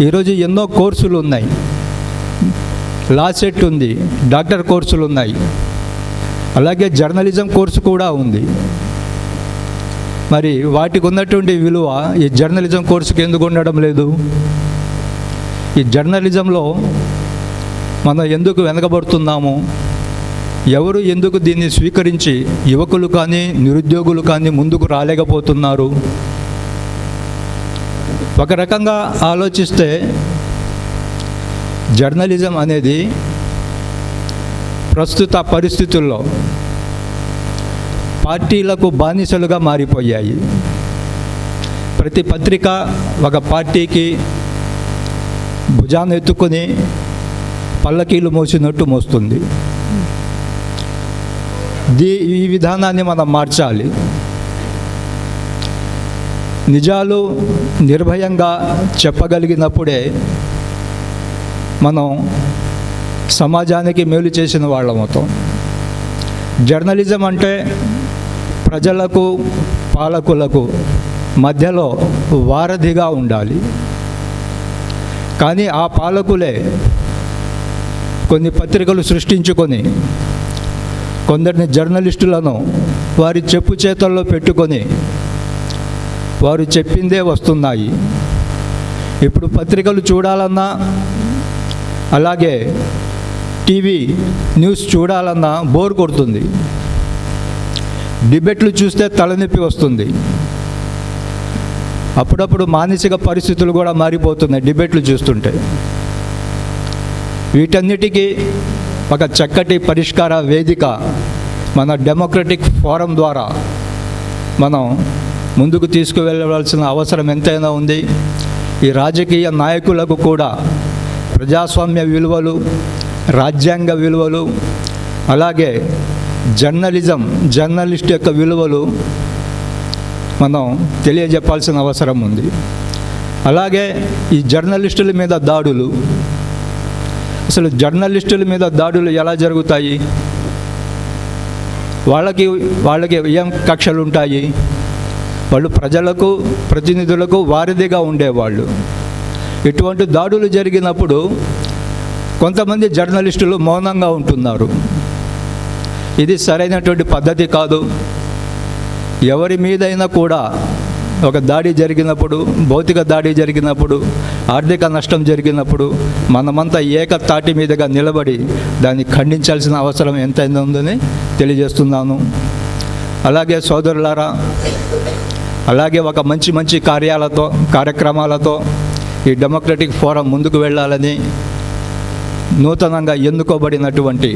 ఈరోజు ఎన్నో కోర్సులు ఉన్నాయి. లా సెట్ ఉంది, డాక్టర్ కోర్సులు ఉన్నాయి, అలాగే జర్నలిజం కోర్సు కూడా ఉంది. మరి వాటికి ఉన్నటువంటి విలువ ఈ జర్నలిజం కోర్సుకి ఎందుకు ఉండడం లేదు? ఈ జర్నలిజంలో మనం ఎందుకు వెనకబడుతున్నాము? ఎవరు ఎందుకు దీన్ని స్వీకరించి యువకులు కానీ నిరుద్యోగులు కానీ ముందుకు రాలేకపోతున్నారు? ఒక రకంగా ఆలోచిస్తే జర్నలిజం అనేది ప్రస్తుత పరిస్థితుల్లో పార్టీలకు బానిసలుగా మారిపోయాయి. ప్రతి పత్రిక ఒక పార్టీకి భుజాన్ని ఎత్తుకొని పల్లకీలు మోసినట్టు మోస్తుంది. ఈ విధానాన్ని మనం మార్చాలి. నిజాలు నిర్భయంగా చెప్పగలిగినప్పుడే మనం సమాజానికి మేలు చేసిన వాళ్ళం అవుతాం. జర్నలిజం అంటే ప్రజలకు పాలకులకు మధ్యలో వారధిగా ఉండాలి. కానీ ఆ పాలకులే కొన్ని పత్రికలు సృష్టించుకొని కొందరిని జర్నలిస్టులను వారి చెప్పు చేతల్లో పెట్టుకొని వారు చెప్పిందే వస్తున్నాయి. ఇప్పుడు పత్రికలు చూడాలన్నా, అలాగే టీవీ న్యూస్ చూడాలన్నా బోర్ కొడుతుంది. డిబేట్లు చూస్తే తలనొప్పి వస్తుంది. అప్పుడప్పుడు మానసిక పరిస్థితులు కూడా మారిపోతున్నాయి డిబేట్లు చూస్తుంటే. వీటన్నిటికీ ఒక చక్కటి పరిష్కార వేదిక మన డెమోక్రటిక్ ఫోరం ద్వారా మనం ముందుకు తీసుకువెళ్ళవలసిన అవసరం ఎంతైనా ఉంది. ఈ రాజకీయ నాయకులకు కూడా ప్రజాస్వామ్య విలువలు, రాజ్యాంగ విలువలు, అలాగే జర్నలిస్ట్ యొక్క విలువలు మనం తెలియజెప్పాల్సిన అవసరం ఉంది. అలాగే ఈ జర్నలిస్టుల మీద దాడులు, అసలు జర్నలిస్టుల మీద దాడులు ఎలా జరుగుతాయి? వాళ్ళకి ఏం కక్షలు ఉంటాయి? వాళ్ళు ప్రజలకు, ప్రతినిధులకు వారధిగా ఉండేవాళ్ళు. ఇటువంటి దాడులు జరిగినప్పుడు కొంతమంది జర్నలిస్టులు మౌనంగా ఉంటున్నారు. ఇది సరైనటువంటి పద్ధతి కాదు. ఎవరి మీదైనా కూడా ఒక దాడి జరిగినప్పుడు, భౌతిక దాడి జరిగినప్పుడు, ఆర్థిక నష్టం జరిగినప్పుడు మనమంతా ఏకతాటి మీదుగా నిలబడి దాన్ని ఖండించాల్సిన అవసరం ఎంతైనా ఉందని తెలియజేస్తున్నాను. అలాగే సోదరులారా, అలాగే ఒక మంచి కార్యక్రమాలతో ఈ డెమోక్రటిక్ ఫోరం ముందుకు వెళ్ళాలని నూతనంగా ఎన్నుకోబడినటువంటి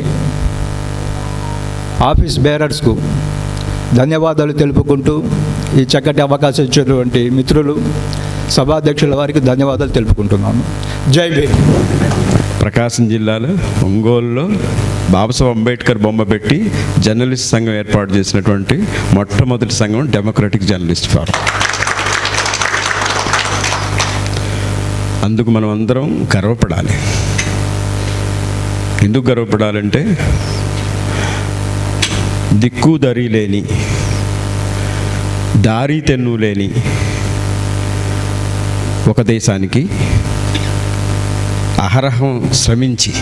ఆఫీస్ బేరర్స్కు ధన్యవాదాలు తెలుపుకుంటూ, ఈ చక్కటి అవకాశం ఇచ్చినటువంటి మిత్రులు, సభాధ్యక్షుల వారికి ధన్యవాదాలు తెలుపుకుంటున్నాను. జై భీమ్. ప్రకాశం జిల్లాలో ఒంగోలులో బాబాసాహెబ్ అంబేద్కర్ బొమ్మ పెట్టి జర్నలిస్ట్ సంఘం ఏర్పాటు చేసినటువంటి మొట్టమొదటి సంఘం డెమోక్రటిక్ జర్నలిస్ట్ ఫోరం. అందుకు మనం అందరం గర్వపడాలి. ఎందుకు గర్వపడాలంటే, దిక్కు దరి లేని, దారి తెన్ను లేని ఒక దేశానికి అహరహం శ్రమించి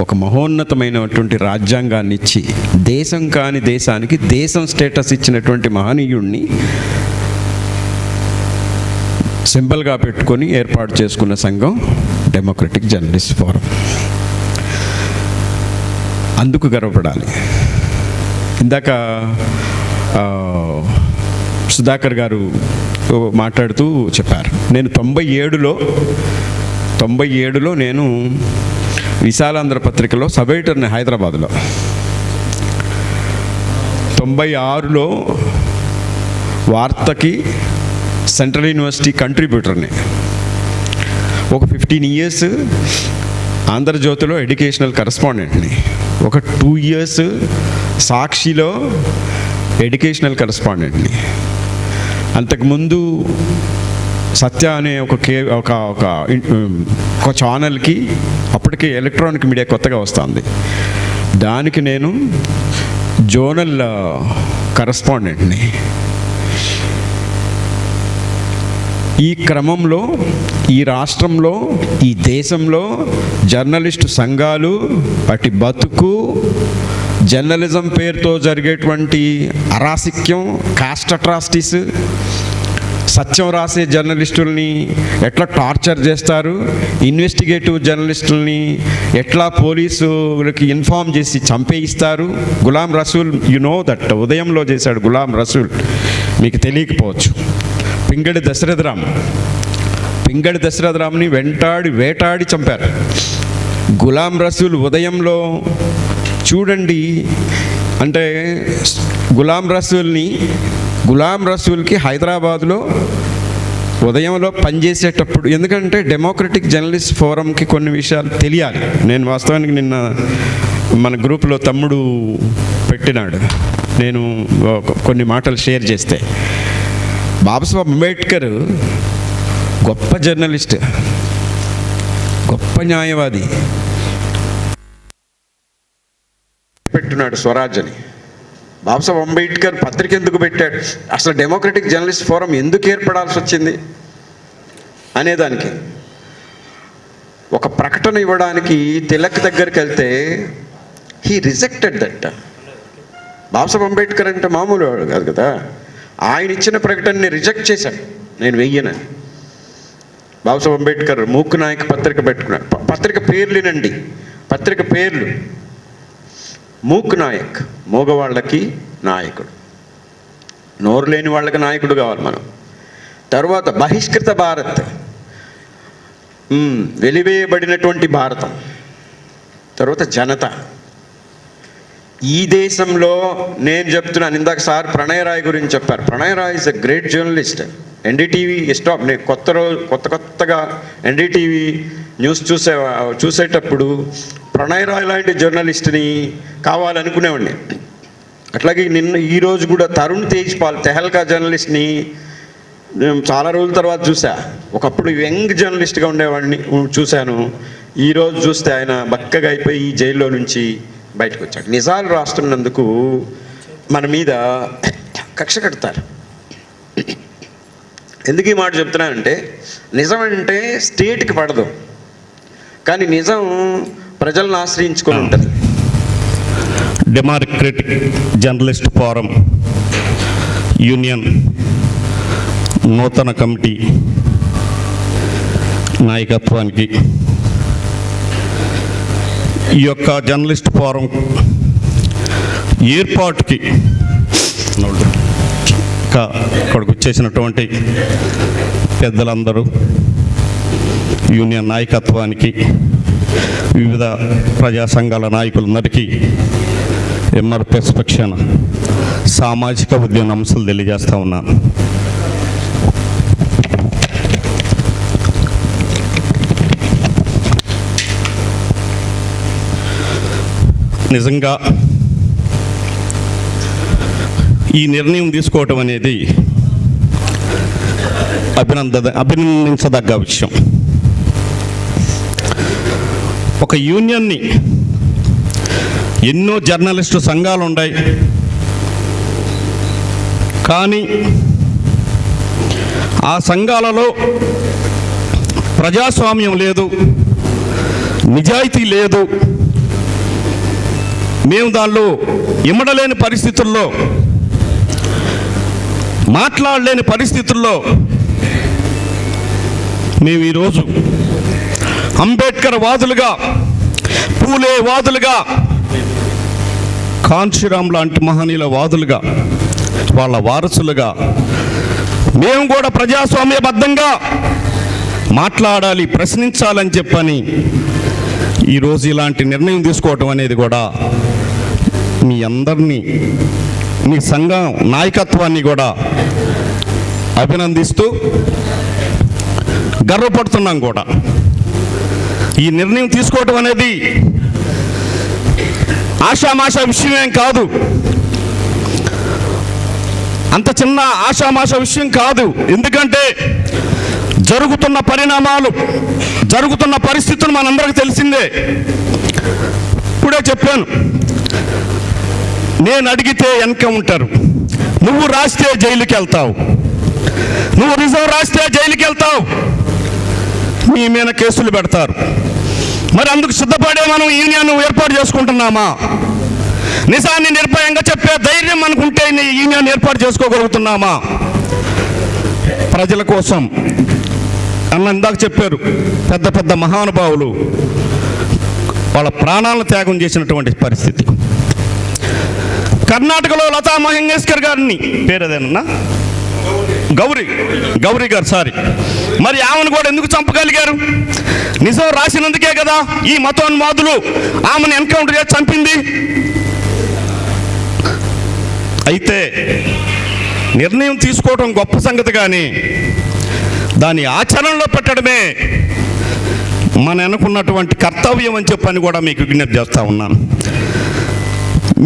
ఒక మహోన్నతమైనటువంటి రాజ్యాంగాన్ని ఇచ్చి దేశం కాని దేశానికి దేశం స్టేటస్ ఇచ్చినటువంటి మహనీయుణ్ణి సింబల్గా పెట్టుకొని ఏర్పాటు చేసుకున్న సంఘం డెమోక్రటిక్ జర్నలిస్ట్ ఫోరం. అందుకు గర్వపడాలి. ఇందాక సుధాకర్ గారు మాట్లాడుతూ చెప్పారు, నేను 97లో నేను విశాలాంధ్ర పత్రికలో సబ్ ఎడిటర్ని హైదరాబాద్లో, 96లో వార్తకి సెంట్రల్ యూనివర్సిటీ కంట్రిబ్యూటర్ని, ఒక 15 years ఆంధ్రజ్యోతిలో ఎడ్యుకేషనల్ కరెస్పాండెంట్ని, ఒక 2 years సాక్షిలో ఎడ్యుకేషనల్ కరెస్పాండెంట్ని, అంతకుముందు సత్య అనే ఒక ఛానల్కి, అప్పటికే ఎలక్ట్రానిక్ మీడియా కొత్తగా వస్తుంది, దానికి నేను జోనల్ కరెస్పాండెంట్ని. ఈ క్రమంలో ఈ రాష్ట్రంలో, ఈ దేశంలో జర్నలిస్టు సంఘాలు వాటి బతుకు, జర్నలిజం పేరుతో జరిగేటువంటి అరాసిక్యం, కాస్ట్ అట్రాసిటీస్, సత్యం రాసే జర్నలిస్టుల్ని ఎట్లా టార్చర్ చేస్తారు, ఇన్వెస్టిగేటివ్ జర్నలిస్టుల్ని ఎట్లా పోలీసులకి ఇన్ఫార్మ్ చేసి చంపేయిస్తారు. Ghulam Rasool, you know that, ఉదయంలో చేశాడు గులాం రసూల్, మీకు తెలియకపోవచ్చు. పింగళి దశరథరామ్ని వేటాడి చంపారు. గులాం రసూల్ ఉదయంలో చూడండి, అంటే గులాం రసూల్కి హైదరాబాద్లో ఉదయంలో పనిచేసేటప్పుడు, ఎందుకంటే డెమోక్రటిక్ జర్నలిస్ట్ ఫోరంకి కొన్ని విషయాలు తెలియాలి. నేను వాస్తవానికి నిన్న మన గ్రూప్లో తమ్ముడు పెట్టినాడు, నేను కొన్ని మాటలు షేర్ చేస్తే, బాబాసాహెబ్ అంబేద్కర్ గొప్ప జర్నలిస్ట్, గొప్ప న్యాయవాది, పెట్టున్నాడు స్వరాజ్ అని. బాబాసాహెబ్ అంబేద్కర్ పత్రిక ఎందుకు పెట్టాడు, అసలు డెమోక్రటిక్ జర్నలిస్ట్ ఫోరం ఎందుకు ఏర్పడాల్సి వచ్చింది అనేదానికి ఒక ప్రకటన ఇవ్వడానికి తిలక్ దగ్గరికి వెళ్తే he rejected that. Babasaheb Ambedkar అంటే మామూలు వాడు కాదు కదా, ఆయన ఇచ్చిన ప్రకటనని రిజెక్ట్ చేశాడు, నేను వెయ్యనని. బాబాసాహెబ్ అంబేద్కర్ మూక్ నాయక్ పత్రిక పెట్టుకున్నాడు. పత్రిక పేర్లేనండి, పత్రిక పేర్లు. మూక్ నాయక్, మోగవాళ్ళకి నాయకుడు, నోరు లేని వాళ్ళకి నాయకుడు కావాలి మనం. తర్వాత బహిష్కృత భారత్, వెలివేయబడినటువంటి భారతం. తర్వాత జనత. ఈ దేశంలో నేను చెప్తున్నాను, ఇందాక సార్ ప్రణయ్ రాయ్ గురించి చెప్పారు. Pranay Roy is a great journalist. NDTV stop, నేను కొత్తగా ఎన్డీటీవీ న్యూస్ చూసేటప్పుడు ప్రణయ్ రాయ్ లాంటి జర్నలిస్ట్ని కావాలనుకునేవాడిని. అట్లాగే ఈరోజు కూడా తరుణ్ తేజ్పాల్, తెహల్కా జర్నలిస్ట్ని నేను చాలా రోజుల తర్వాత చూసా. ఒకప్పుడు యంగ్ జర్నలిస్ట్గా ఉండేవాడిని చూశాను, ఈరోజు చూస్తే ఆయన బక్కగా అయిపోయి ఈ జైల్లో నుంచి బయటకు వచ్చాడు. నిజాలు రాస్తున్నందుకు మన మీద కక్ష కడతారు. ఎందుకు ఈ మాట చెప్తున్నానంటే, నిజం అంటే స్టేట్కి పడదు, కానీ నిజం ప్రజలను ఆశ్రయించుకొని ఉంటుంది. డెమోక్రటిక్ జర్నలిస్ట్ ఫోరం యూనియన్ నూతన కమిటీ నాయకత్వానికి, ఈ యొక్క జర్నలిస్ట్ ఫోరం ఏర్పాటుకి ఇక్కడికి వచ్చేసినటువంటి పెద్దలందరూ, యూనియన్ నాయకత్వానికి, వివిధ ప్రజా సంఘాల నాయకులందరికీ ఎంఆర్పిఎస్ పక్షాన సామాజిక ఉద్యమ అంశాలు తెలియజేస్తూ ఉన్నాను. నిజంగా ఈ నిర్ణయం తీసుకోవటం అనేది అభినందించదగ్గ విషయం. ఒక యూనియన్ని, ఎన్నో జర్నలిస్టు సంఘాలు ఉన్నాయి, కానీ ఆ సంఘాలలో ప్రజాస్వామ్యం లేదు, నిజాయితీ లేదు. మేము దానిలో ఇమడలేని పరిస్థితుల్లో, మాట్లాడలేని పరిస్థితుల్లో మేము ఈరోజు అంబేద్కర్ వాదులుగా, పూలే వాదులుగా, కాంశీరామ్ లాంటి మహనీయుల వాదులుగా, వాళ్ళ వారసులుగా మేము కూడా ప్రజాస్వామ్యబద్ధంగా మాట్లాడాలి, ప్రశ్నించాలని చెప్పని ఈరోజు ఇలాంటి నిర్ణయం తీసుకోవటం అనేది కూడా మీ అందరినీ, మీ సంఘం నాయకత్వాన్ని కూడా అభినందిస్తూ గర్వపడుతున్నాం కూడా. ఈ నిర్ణయం తీసుకోవటం అనేది ఆషామాషా విషయమేం కాదు, అంత చిన్న ఆషామాషా విషయం కాదు. ఎందుకంటే జరుగుతున్న పరిణామాలు, జరుగుతున్న పరిస్థితులు మనందరికీ తెలిసిందే. ఇప్పుడే చెప్పాను, నేను అడిగితే వెనక ఉంటారు, నువ్వు రాస్తే జైలుకి వెళ్తావు, నువ్వు నిజం రాస్తే జైలుకి వెళ్తావు, మీ మీద కేసులు పెడతారు. మరి అందుకు సిద్ధపడే మనం యూనియన్ ఏర్పాటు చేసుకుంటున్నామా? నిజాన్ని నిర్భయంగా చెప్పే ధైర్యం అనుకుంటే ఈ యూనియన్ ఏర్పాటు చేసుకోగలుగుతున్నామా? ప్రజల కోసం అన్న ఇందాక చెప్పారు, పెద్ద పెద్ద మహానుభావులు వాళ్ళ ప్రాణాలను త్యాగం చేసినటువంటి పరిస్థితి. కర్ణాటకలో లతా మంగేష్కర్ గారిని, పేరేదేనన్నా, గౌరీ గారు, సారీ, మరి ఆమెను కూడా ఎందుకు చంపగలిగారు? నిజం రాసినందుకే కదా ఈ మతోన్మాదులు ఆమెను ఎన్కౌంటర్ చేసి చంపింది. అయితే నిర్ణయం తీసుకోవడం గొప్ప సంగతి, కానీ దాన్ని ఆచరణలో పెట్టడమే మన అనుకున్నటువంటి కర్తవ్యం అని చెప్పని కూడా మీకు విజ్ఞప్తి చేస్తూ ఉన్నాను.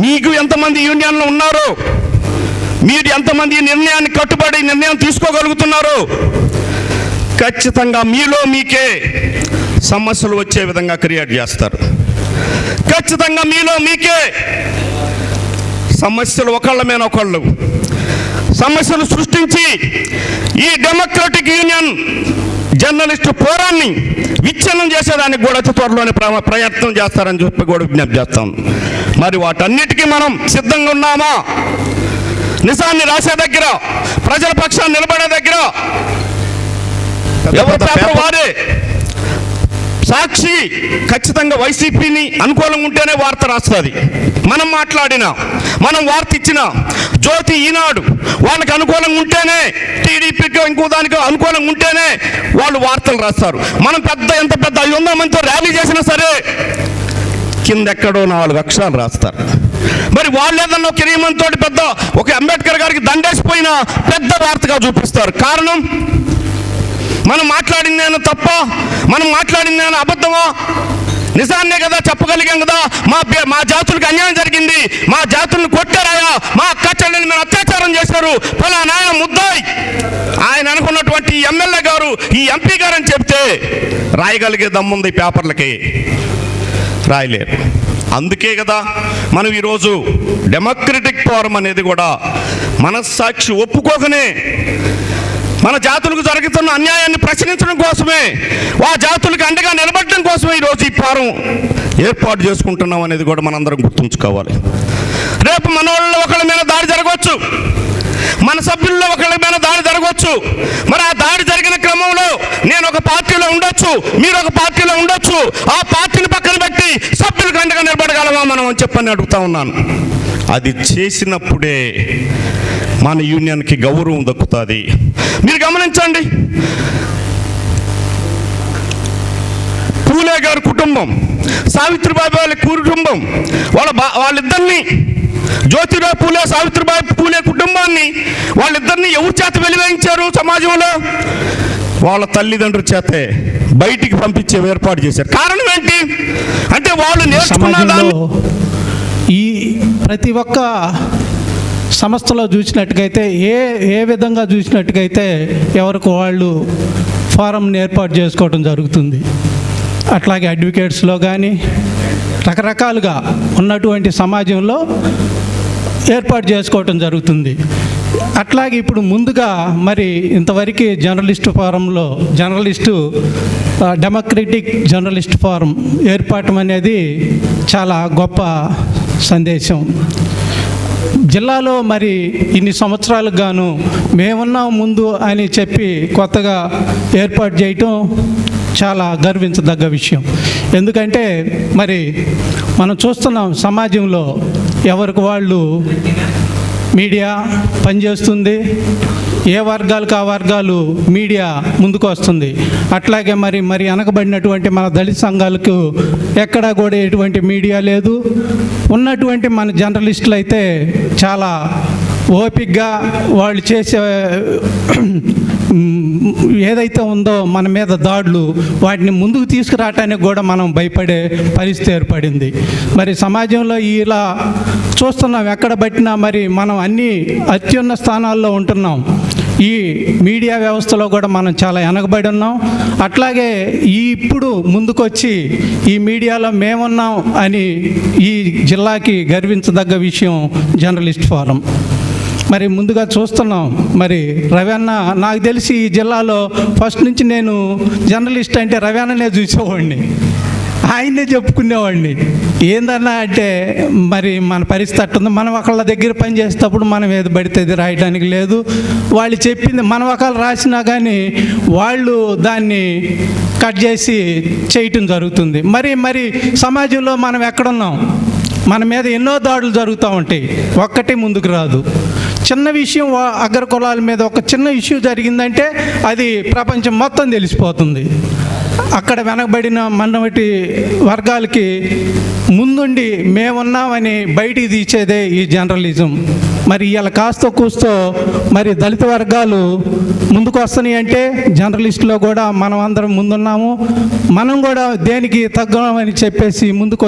మీకు ఎంతమంది యూనియన్లు ఉన్నారో, మీరు ఎంతమంది నిర్ణయాన్ని కట్టుబడి నిర్ణయం తీసుకోగలుగుతున్నారో, ఖచ్చితంగా మీలో మీకే సమస్యలు వచ్చే విధంగా క్రియేట్ చేస్తారు. ఖచ్చితంగా మీలో మీకే సమస్యలు ఒకళ్ళ మీద ఒకళ్ళు సమస్యలు సృష్టించి ఈ డెమోక్రటిక్ యూనియన్ జర్నలిస్టు పోరాన్ని విచ్ఛిన్నం చేసేదానికి కూడా అతి త్వరలోనే ప్రయత్నం చేస్తారని చెప్పి కూడా విజ్ఞప్తి చేస్తాం. మరి వాటన్నిటికీ మనం సిద్ధంగా ఉన్నామా? నిజాన్ని రాసే దగ్గర, ప్రజల పక్షాన్ని నిలబడే దగ్గర ఎవరి పేపర్ వారే. సాక్షి ఖచ్చితంగా వైసీపీని అనుకూలంగా ఉంటేనే వార్త రాస్తుంది. మనం మాట్లాడినా, మనం వార్త ఇచ్చినా, జ్యోతి, ఈనాడు వాళ్ళకి అనుకూలంగా ఉంటేనే, టీడీపీకి ఇంకో దానికి అనుకూలంగా ఉంటేనే వాళ్ళు వార్తలు రాస్తారు. మనం ఎంత పెద్ద 500 మందితో ర్యాలీ చేసినా సరే కింద ఎక్కడో 4 అక్షరాలు రాస్తారు. మరి వాళ్ళు ఏదన్నా ఒక 20 మందితో పెద్ద ఒక అంబేద్కర్ గారికి దండేసిపోయినా పెద్ద వార్తగా చూపిస్తారు. కారణం, మనం మాట్లాడిందేనా తప్ప, మనం మాట్లాడిందేనా అబద్ధమా? నిజాన్నే కదా చెప్పగలిగాం కదా. మా జాతులకు అన్యాయం జరిగింది, మా జాతులను కొట్టారాయా, మా అక్క చెల్లెని మేము అత్యాచారం చేశారు, ఫలానా ముద్దాయి ఆయన అనుకున్నటువంటి ఎమ్మెల్యే గారు, ఈ ఎంపీ గారు అని చెప్తే రాయగలిగే దమ్ముంది, పేపర్లకి రాయలేరు. అందుకే కదా మనం ఈరోజు డెమోక్రటిక్ ఫోరం అనేది కూడా మనస్సాక్షి ఒప్పుకోకనే మన జాతులకు జరుగుతున్న అన్యాయాన్ని ప్రశ్నించడం కోసమే, ఆ జాతులకు అండగా నిలబడడం కోసమే ఈరోజు ఈ ఫోరం ఏర్పాటు చేసుకుంటున్నాం అనేది కూడా మనందరం గుర్తుంచుకోవాలి. రేపు మన వాళ్ళలో ఒకళ్ళ మీద దాడి జరగవచ్చు, మన సభ్యుల్లో ఒకళ్ళ మీద దాడి జరగవచ్చు. మరి ఆ దాడి జరిగిన క్రమంలో నేను ఒక పార్టీలో ఉండొచ్చు, మీరు ఒక పార్టీలో ఉండొచ్చు. ఆ పార్టీని పక్కన పెట్టి సభ్యులకు అండగా నిలబడగలమా మనం అని చెప్పని అడుగుతా ఉన్నాను. అది చేసినప్పుడే మన యూనియన్కి గౌరవం దక్కుతుంది. మీరు గమనించండి, పూలే గారి కుటుంబం, సావిత్రిబాయి వాళ్ళ కుటుంబం, వాళ్ళిద్దరిని, జ్యోతిరావు పూలే, సావిత్రిబాయి పూలే కుటుంబాన్ని, వాళ్ళిద్దరిని ఎవరి చేత వెలివేయించారు సమాజంలో? వాళ్ళ తల్లిదండ్రుల చేతే బయటికి పంపించే ఏర్పాటు చేశారు. కారణం ఏంటి అంటే వాళ్ళు నేర్చుకున్న ఈ ప్రతి ఒక్క సంస్థలో చూసినట్టుగైతే, ఏ విధంగా చూసినట్టుగైతే ఎవరికి వాళ్ళు ఫోరంని ఏర్పాటు చేసుకోవడం జరుగుతుంది. అట్లాగే అడ్వకేట్స్లో కానీ రకరకాలుగా ఉన్నటువంటి సమాజంలో ఏర్పాటు చేసుకోవటం జరుగుతుంది. అట్లాగే ఇప్పుడు ముందుగా మరి ఇంతవరకు జర్నలిస్టు ఫోరంలో డెమోక్రటిక్ జర్నలిస్ట్ ఫోరం ఏర్పాటు అనేది చాలా గొప్ప సందేశం. జిల్లాలో మరి ఇన్ని సంవత్సరాలకు గాను మేమున్నాం ముందు అని చెప్పి కొత్తగా ఏర్పాటు చేయటం చాలా గర్వించదగ్గ విషయం. ఎందుకంటే మరి మనం చూస్తున్నాం సమాజంలో ఎవరికి వాళ్ళు మీడియా పనిచేస్తుంది, ఏ వర్గాలకు ఆ వర్గాలు మీడియా ముందుకు వస్తుంది. అట్లాగే మరి వెనకబడినటువంటి మన దళిత సంఘాలకు ఎక్కడా కూడా ఎటువంటి మీడియా లేదు. ఉన్నటువంటి మన జర్నలిస్టులు అయితే చాలా ఓపికగా వాళ్ళు చేసే ఏదైతే ఉందో మన మీద దాడులు, వాటిని ముందుకు తీసుకురావటానికి కూడా మనం భయపడే పరిస్థితి ఏర్పడింది. మరి సమాజంలో ఇలా చూస్తున్నాం, ఎక్కడ పట్టినా మరి మనం అన్ని అత్యున్నత స్థానాల్లో ఉంటున్నాం. ఈ మీడియా వ్యవస్థలో కూడా మనం చాలా వెనకబడి ఉన్నాం. అట్లాగే ఇప్పుడు ముందుకొచ్చి ఈ మీడియాలో మేమున్నాం అని ఈ జిల్లాకి గర్వించదగ్గ విషయం జర్నలిస్ట్ ఫోరం. మరి ముందుగా చూస్తున్నాం. మరి రవణ నాకు తెలిసి ఈ జిల్లాలో ఫస్ట్ నుంచి నేను జర్నలిస్ట్ అంటే రవణనే చూసేవాడిని, ఆయన్నే చెప్పుకునేవాడిని. ఏందన్నా అంటే మరి మన పరిస్థితి అట్టుంది. మనం ఒకళ్ళ దగ్గర పని చేసేటప్పుడు మనం ఏది పడితే అది రాయడానికి లేదు. వాళ్ళు చెప్పింది మనం ఒకళ్ళు రాసినా కానీ వాళ్ళు దాన్ని కట్ చేసి చేయటం జరుగుతుంది. మరి సమాజంలో మనం ఎక్కడున్నాం? మన మీద ఎన్నో దాడులు జరుగుతూ ఉంటాయి, ఒక్కటే ముందుకు రాదు. చిన్న విషయం అగ్ర కులాల మీద ఒక చిన్న ఇష్యూ జరిగిందంటే అది ప్రపంచం మొత్తం తెలిసిపోతుంది. అక్కడ వెనకబడిన మనవటి వర్గాలకి ముందుండి మేమున్నామని బయటికి తీసేదే ఈ జర్నలిజం. మరి ఇలా కాస్త కూస్తో మరి దళిత వర్గాలు ముందుకు వస్తున్నాయి అంటే జర్నలిస్టులో కూడా మనం అందరం ముందున్నాము. మనం కూడా దేనికి తగ్గమని చెప్పేసి ముందుకు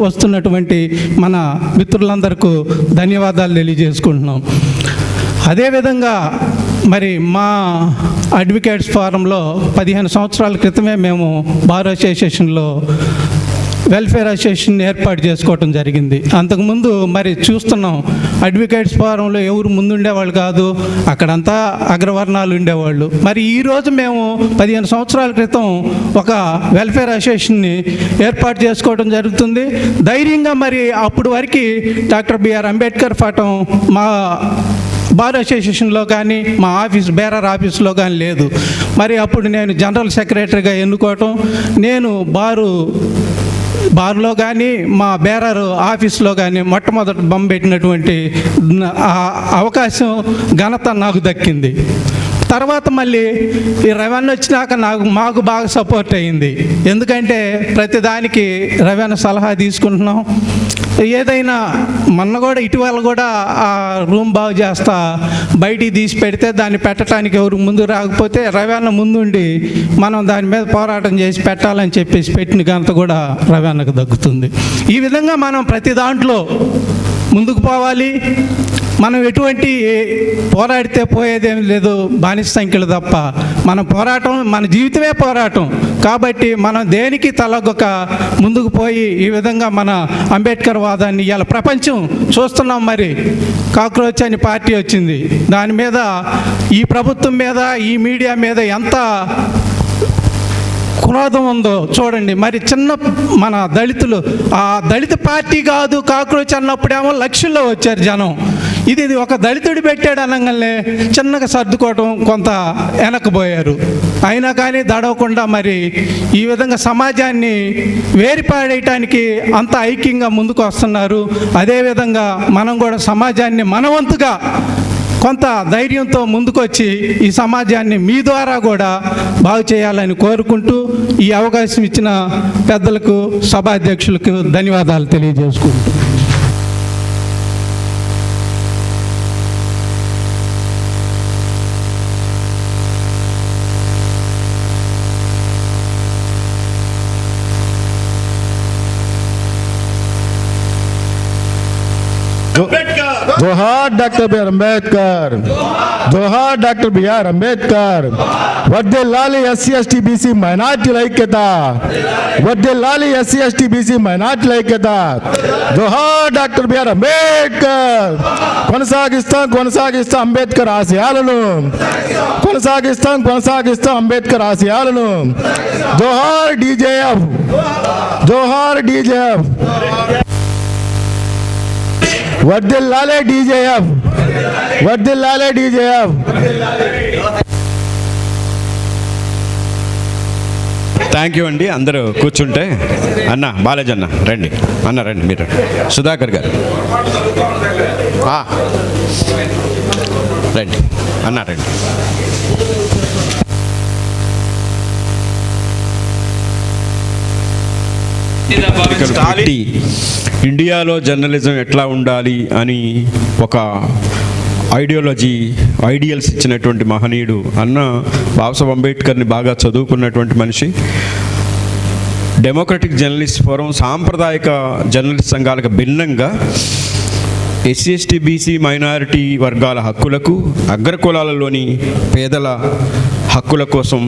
వస్తున్నటువంటి మన మిత్రులందరికీ ధన్యవాదాలు తెలియజేసుకుంటున్నాం. అదేవిధంగా మరి మా అడ్వకేట్స్ ఫోరంలో 15 సంవత్సరాల క్రితమే మేము బార్ అసోసియేషన్లో వెల్ఫేర్ అసోసియేషన్ ఏర్పాటు చేసుకోవటం జరిగింది. అంతకుముందు మరి చూస్తున్నాం, అడ్వకేట్స్ ఫోరంలో ఎవరు ముందుండేవాళ్ళు కాదు, అక్కడంతా అగ్రవర్ణాలు ఉండేవాళ్ళు. మరి ఈరోజు మేము 15 సంవత్సరాల క్రితం ఒక వెల్ఫేర్ అసోసియేషన్ని ఏర్పాటు చేసుకోవడం జరుగుతుంది. ధైర్యంగా మరి అప్పుడు వరకు డాక్టర్ బిఆర్ అంబేద్కర్ పటం మా బార్ అసోసియేషన్లో కానీ మా బేరర్ ఆఫీస్లో కానీ లేదు. మరి అప్పుడు నేను జనరల్ సెక్రటరీగా ఎన్నుకోవటం, నేను బార్లో కానీ మా బేరర్ ఆఫీస్లో కానీ మొట్టమొదటి బొమ్మ పెట్టినటువంటి అవకాశం ఘనత నాకు దక్కింది. తర్వాత మళ్ళీ ఈ రవణ వచ్చినాక మాకు బాగా సపోర్ట్ అయ్యింది. ఎందుకంటే ప్రతిదానికి రవణ సలహా తీసుకుంటున్నాం. ఏదైనా మొన్న కూడా ఇటీవల కూడా ఆ రూమ్ బాగు చేస్తా బయటికి తీసి పెడితే దాన్ని పెట్టడానికి ఎవరు ముందు రాకపోతే రవణ ముందుండి మనం దాని మీద పోరాటం చేసి పెట్టాలని చెప్పేసి పెట్టిన ఘనత కూడా రవణకు దక్కుతుంది. ఈ విధంగా మనం ప్రతి దాంట్లో ముందుకు పోవాలి. మనం ఎటువంటి పోరాడితే పోయేదేమి లేదు, బానిస సంఖ్యలు తప్ప. మన పోరాటం, మన జీవితమే పోరాటం. కాబట్టి మనం దేనికి తలగొక ముందుకు పోయి ఈ విధంగా మన అంబేద్కర్ వాదాన్ని ఇవాళ ప్రపంచం చూస్తున్నాం. మరి కాక్రోచ్ అని పార్టీ వచ్చింది, దాని మీద ఈ ప్రభుత్వం మీద ఈ మీడియా మీద ఎంత క్రోధం ఉందో చూడండి. మరి చిన్న మన దళితులు, ఆ దళిత పార్టీ కాదు కాక్రోచ్ అన్నప్పుడేమో లక్షల్లో వచ్చారు జనం. ఇది ఒక దళితుడు పెట్టాడు అనగానే చిన్నగా సర్దుకోవటం, కొంత వెనక్కిపోయారు. అయినా కానీ దడవకుండా మరి ఈ విధంగా సమాజాన్ని వేరిపాడేయటానికి అంత ఐక్యంగా ముందుకు వస్తున్నారు. అదేవిధంగా మనం కూడా సమాజాన్ని మనవంతుగా కొంత ధైర్యంతో ముందుకొచ్చి ఈ సమాజాన్ని మీ ద్వారా కూడా బాగు చేయాలని కోరుకుంటూ ఈ అవకాశం ఇచ్చిన పెద్దలకు, సభాధ్యక్షులకు ధన్యవాదాలు తెలియజేసుకుంటూ जोहार डॉक्टर बी आर अंबेडकर, जोहार डॉक्टर बी आर अंबेडकर. वर्धिल्लाली एससी एसटी बीसी మైనారిటీల ఐక్యత, वर्धिल्लाली एससी एसटी बीसी మైనారిటీల ఐక్యత. జోహార్ డాక్టర్ బిఆర్ అంబేద్కర్. కొనసాగిస్తాం అంబేద్కర్ ఆశయాలను, కొనసాగిస్తాం అంబేద్కర్ ఆశయాలను. జోహార్ డీజేఎఫ్, జోహార్ డీజేఎఫ్. वर्धिल्लाले डीजेएफ, वर्धिल्लाले डीजेएफ. థ్యాంక్ యూ అండి. అందరూ కూర్చుంటే. అన్న బాలాజీ అన్న రండి, అన్న రండి, మీరు సుధాకర్ గారు రండి, అన్న రండి. ఇండియాలో జర్నలిజం ఎట్లా ఉండాలి అని ఒక ఐడియల్స్ ఇచ్చినటువంటి మహనీయుడు అన్న బాబాసాహెబ్ అంబేద్కర్ని బాగా చదువుకున్నటువంటి మనిషి. డెమోక్రటిక్ జర్నలిస్ట్ ఫోరం సాంప్రదాయిక జర్నలిస్ట్ సంఘాలకు భిన్నంగా ఎస్సీ ఎస్టీ బీసీ మైనారిటీ వర్గాల హక్కులకు, అగ్రకులాలలోని పేదల హక్కుల కోసం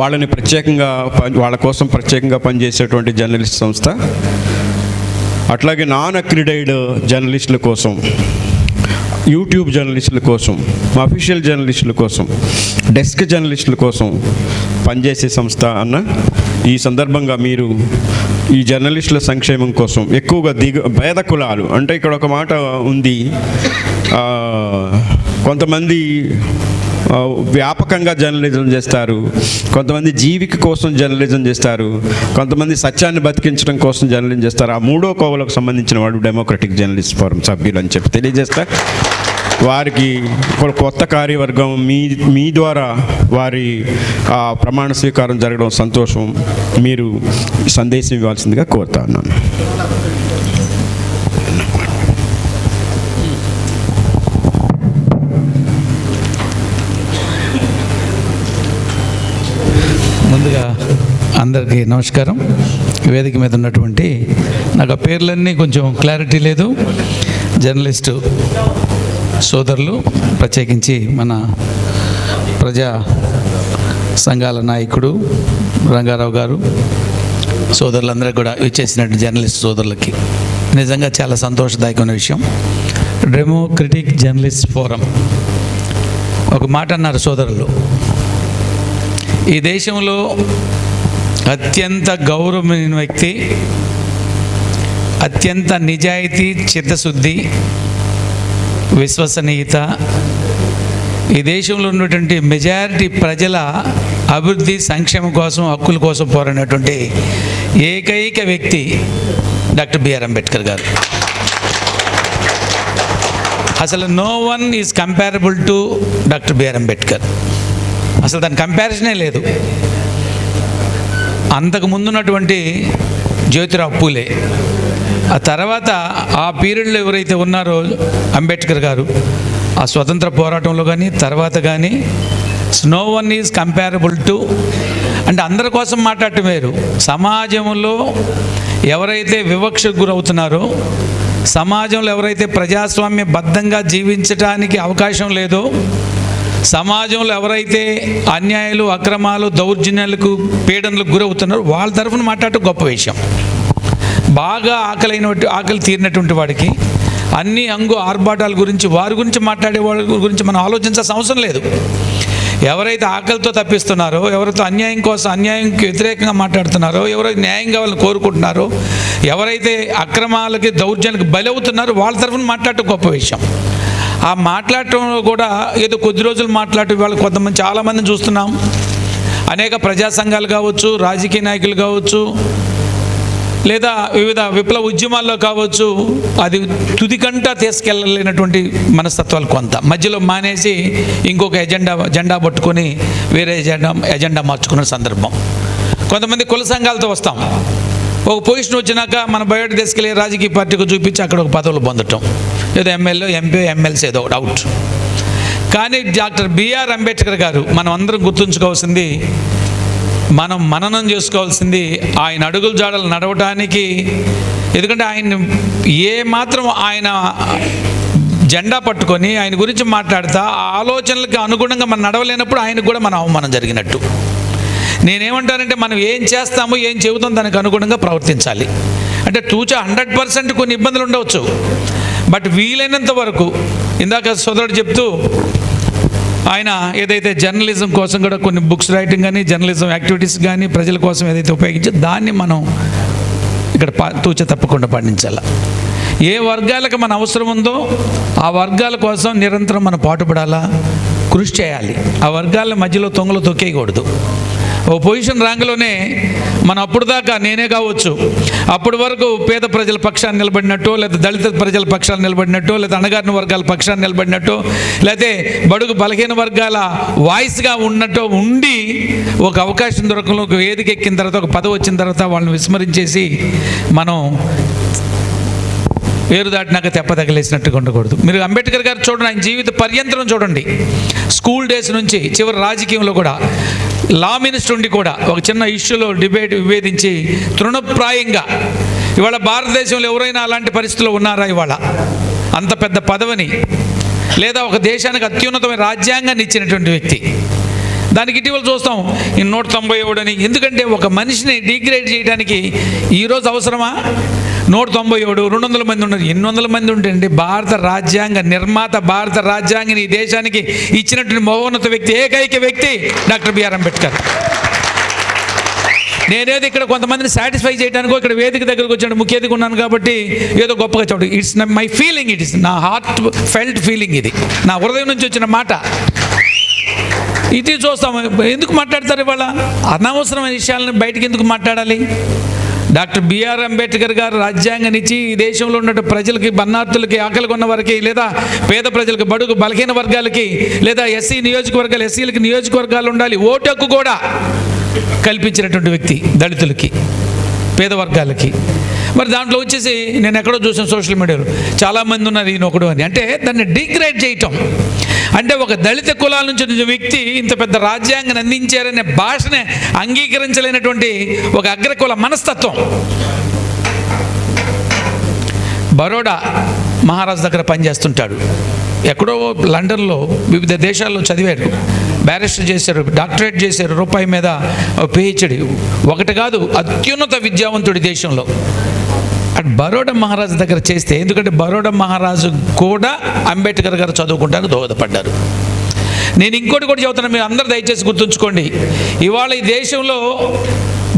వాళ్ళ కోసం ప్రత్యేకంగా పనిచేసేటువంటి జర్నలిస్ట్ సంస్థ. అట్లాగే నాన్ అక్రిడైడ్ జర్నలిస్టుల కోసం యూట్యూబ్ జర్నలిస్టుల కోసం, మా అఫీషియల్ జర్నలిస్టుల కోసం, డెస్క్ జర్నలిస్టుల కోసం పనిచేసే సంస్థ అన్న. ఈ సందర్భంగా మీరు ఈ జర్నలిస్టుల సంక్షేమం కోసం ఎక్కువగా భేద కులాలు అంటే ఇక్కడ ఒక మాట ఉంది, కొంతమంది వ్యాపకంగా జర్నలిజం చేస్తారు, కొంతమంది జీవిక కోసం జర్నలిజం చేస్తారు, కొంతమంది సత్యాన్ని బతికించడం కోసం జర్నలిజం చేస్తారు. ఆ మూడో కోవలకు సంబంధించిన వాడు డెమోక్రటిక్ జర్నలిస్ట్ ఫోరం సభ్యులు అని చెప్పి తెలియజేస్తా. వారికి కొత్త కార్యవర్గం మీ ద్వారా వారి ప్రమాణ స్వీకారం జరగడం సంతోషం. మీరు సందేశం ఇవ్వాల్సిందిగా కోరుతా ఉన్నాను. ముందుగా అందరికీ నమస్కారం. వేదిక మీద ఉన్నటువంటి నాకు ఆ పేర్లన్నీ కొంచెం క్లారిటీ లేదు. జర్నలిస్టు సోదరులు, ప్రత్యేకించి మన ప్రజా సంఘాల నాయకుడు రంగారావు గారు, సోదరులందరూ కూడా ఇచ్చేసినట్టు జర్నలిస్ట్ సోదరులకి నిజంగా చాలా సంతోషదాయకమైన విషయం. డెమోక్రటిక్ జర్నలిస్ట్ ఫోరం ఒక మాట అన్నారు సోదరులు, ఈ దేశంలో అత్యంత గౌరవమైన వ్యక్తి, అత్యంత నిజాయితీ, చిత్తశుద్ధి, విశ్వసనీయత, ఈ దేశంలో ఉన్నటువంటి మెజారిటీ ప్రజల అభివృద్ధి సంక్షేమం కోసం, హక్కుల కోసం పోరాడినటువంటి ఏకైక వ్యక్తి డాక్టర్ బిఆర్ అంబేద్కర్ గారు. అసలు no one is comparable to doctor BR Ambedkar. అసలు దాని కంపారిజనే లేదు. అంతకు ముందున్నటువంటి జ్యోతిరావు పూలే, ఆ తర్వాత ఆ పీరియడ్లో ఎవరైతే ఉన్నారో అంబేద్కర్ గారు, ఆ స్వతంత్ర పోరాటంలో కానీ తర్వాత కానీ no one is comparable to, అంటే అందరి కోసం మాట్లాడటం వేరు. సమాజంలో ఎవరైతే వివక్షకు గురవుతున్నారో, సమాజంలో ఎవరైతే ప్రజాస్వామ్యబద్ధంగా జీవించడానికి అవకాశం లేదో, సమాజంలో ఎవరైతే అన్యాయాలు, అక్రమాలు, దౌర్జన్యాలకు, పీడనలకు గురవుతున్నారో వాళ్ళ తరఫున మాట్లాడటం గొప్ప విషయం. బాగా ఆకలి తీరినటువంటి వాడికి అన్ని ఆర్భాటాల గురించి, వారి గురించి మాట్లాడే వాళ్ళ గురించి మనం ఆలోచించాల్సిన అవసరం లేదు. ఎవరైతే ఆకలితో తప్పిస్తున్నారో, ఎవరైతే అన్యాయం కోసం, అన్యాయంకి వ్యతిరేకంగా మాట్లాడుతున్నారో, ఎవరైతే న్యాయం కావాలని కోరుకుంటున్నారో, ఎవరైతే అక్రమాలకి, దౌర్జన్యాలకు బలవుతున్నారో వాళ్ళ తరఫున మాట్లాడటం గొప్ప విషయం. ఆ మాట్లాడటంలో కూడా ఏదో కొద్ది రోజులు మాట్లాడటం, వాళ్ళు కొంతమంది చాలామందిని చూస్తున్నాం. అనేక ప్రజా సంఘాలు కావచ్చు, రాజకీయ నాయకులు కావచ్చు, లేదా వివిధ విప్లవ ఉద్యమాల్లో కావచ్చు, అది తుదికంటా తీసుకెళ్ళలేనటువంటి మనస్తత్వాలు కొంత మధ్యలో మానేసి ఇంకొక జెండా పట్టుకొని వేరే ఎజెండా మార్చుకున్న సందర్భం. కొంతమంది కుల సంఘాలతో వస్తాం, ఒక పొజిషన్ వచ్చినాక మన బయట తీసుకెళ్ళి రాజకీయ పార్టీకి చూపించి అక్కడ ఒక పదవులు పొందటం, ఏదో ఎమ్మెల్యే, ఎంపీ, ఎమ్మెల్సీ ఏదో ఒకటి అవుట్. కానీ డాక్టర్ బిఆర్ అంబేద్కర్ గారు మనం అందరం గుర్తుంచుకోవాల్సింది, మనం మననం చేసుకోవాల్సింది ఆయన అడుగుల జాడలు నడవటానికి. ఎందుకంటే ఆయన ఏ మాత్రం ఆయన జెండా పట్టుకొని ఆయన గురించి మాట్లాడుతా ఆ ఆలోచనలకు అనుగుణంగా మనం నడవలేనప్పుడు ఆయనకు కూడా మన అవమానం జరిగినట్టు. నేనేమంటానంటే మనం ఏం చేస్తామో, ఏం చెబుతాం దానికి అనుగుణంగా ప్రవర్తించాలి. అంటే 100% కొన్ని ఇబ్బందులు ఉండవచ్చు, బట్ వీలైనంత వరకు ఇందాక సోదరుడు చెప్తూ ఆయన ఏదైతే జర్నలిజం కోసం కూడా కొన్ని బుక్స్ రైటింగ్ కానీ, జర్నలిజం యాక్టివిటీస్ కానీ ప్రజల కోసం ఏదైతే ఉపయోగించో దాన్ని మనం ఇక్కడ తప్పకుండా పాటించాలి. ఏ వర్గాలకు మన అవసరం ఉందో ఆ వర్గాల కోసం నిరంతరం మనం పాటుపడాలా, కృషి చేయాలి. ఆ వర్గాల మధ్యలో తొంగలు తొక్కేయకూడదు. ఓ పొజిషన్ ర్యాంకులోనే మనం అప్పుడు దాకా నేనే కావచ్చు, అప్పటి వరకు పేద ప్రజల పక్షాన్ని నిలబడినట్టు, లేదా దళిత ప్రజల పక్షాన్ని నిలబడినట్టు, లేదా అణగారిన వర్గాల పక్షాన్ని నిలబడినట్టు, లేకపోతే బడుగు బలహీన వర్గాల వాయిస్గా ఉన్నట్టు ఉండి ఒక అవకాశం దొరకడం, ఒక వేదిక ఎక్కిన తర్వాత, ఒక పదవి వచ్చిన తర్వాత వాళ్ళని విస్మరించేసి మనం వేరు దాటినాక తెప్ప తగిలేసినట్టుగా ఉండకూడదు. మీరు అంబేద్కర్ గారు చూడండి, ఆయన జీవిత పర్యంతరం చూడండి, స్కూల్ డేస్ నుంచి చివరి రాజకీయంలో కూడా, లా మినిస్టర్ ఉండి కూడా ఒక చిన్న ఇష్యూలో విభేదించి తృణప్రాయంగా, ఇవాళ భారతదేశంలో ఎవరైనా అలాంటి పరిస్థితుల్లో ఉన్నారా? ఇవాళ అంత పెద్ద పదవిని, లేదా ఒక దేశానికి అత్యున్నతమైన రాజ్యాంగాన్ని ఇచ్చినటువంటి వ్యక్తి. దానికి ఇటీవల చూస్తాం ఈ 197 అని. ఎందుకంటే ఒక మనిషిని డిగ్రేడ్ చేయడానికి ఈరోజు అవసరమా? 197, 200 మంది ఉన్నారు. 800 మంది ఉంటండి. భారత రాజ్యాంగ నిర్మాత, భారత రాజ్యాంగాన్ని ఈ దేశానికి ఇచ్చినటువంటి మహోన్నత వ్యక్తి, ఏకైక వ్యక్తి డాక్టర్ బిఆర్ అంబేద్కర్. నేనేది ఇక్కడ కొంతమందిని సాటిస్ఫై చేయడానికో ఇక్కడ వేదిక దగ్గరకు వచ్చాను, ముఖ్య అతిథిగా ఉన్నాను కాబట్టి ఏదో గొప్పగా చెప్పడు. It's my feeling, it is నా హార్ట్ ఫెల్ట్ ఫీలింగ్, ఇది నా హృదయం నుంచి వచ్చిన మాట. ఇది చూస్తాం. ఎందుకు మాట్లాడతారు ఇవాళ? అనవసరమైన విషయాలను బయటకు ఎందుకు మాట్లాడాలి? డాక్టర్ బిఆర్ అంబేద్కర్ గారు రాజ్యాంగాన్ని ఇచ్చి ఈ దేశంలో ఉన్న ప్రజలకి, బన్నార్థులకి, ఆకలి కొన్న వారికి, లేదా పేద ప్రజలకి, బడుగు బలహీన వర్గాలకి, లేదా ఎస్సీ నియోజకవర్గాలు, ఎస్సీలకి నియోజకవర్గాలు ఉండాలి, ఓటు హక్కు కూడా కల్పించినటువంటి వ్యక్తి, దళితులకి, పేద వర్గాలకి. మరి దాంట్లో వచ్చేసి నేను ఎక్కడో చూసాను సోషల్ మీడియాలో, చాలామంది ఉన్నారు ఈయన ఒకడు అని. అంటే దాన్ని డిగ్రేడ్ చేయటం, అంటే ఒక దళిత కులాల నుంచి వచ్చిన వ్యక్తి ఇంత పెద్ద రాజ్యాంగాన్ని అందించారనే భాషనే అంగీకరించలేనటువంటి ఒక అగ్రకుల మనస్తత్వం. బరోడా మహారాజ్ దగ్గర పనిచేస్తుంటాడు. ఎక్కడో లండన్లో వివిధ దేశాల్లో చదివారు, బ్యారిస్టర్ చేశారు, డాక్టరేట్ చేశారు, రూపాయి మీద పిహెచ్డి. ఒకటి కాదు, అత్యున్నత విద్యావంతుడి దేశంలో. అటు బరోడా మహారాజు దగ్గర చేస్తే, ఎందుకంటే బరోడా మహారాజు కూడా అంబేద్కర్ గారు చదువుకుంటానికి దోహదపడ్డారు. నేను ఇంకోటి కూడా చెబుతున్నాను, మీరు అందరూ దయచేసి గుర్తుంచుకోండి. ఇవాళ ఈ దేశంలో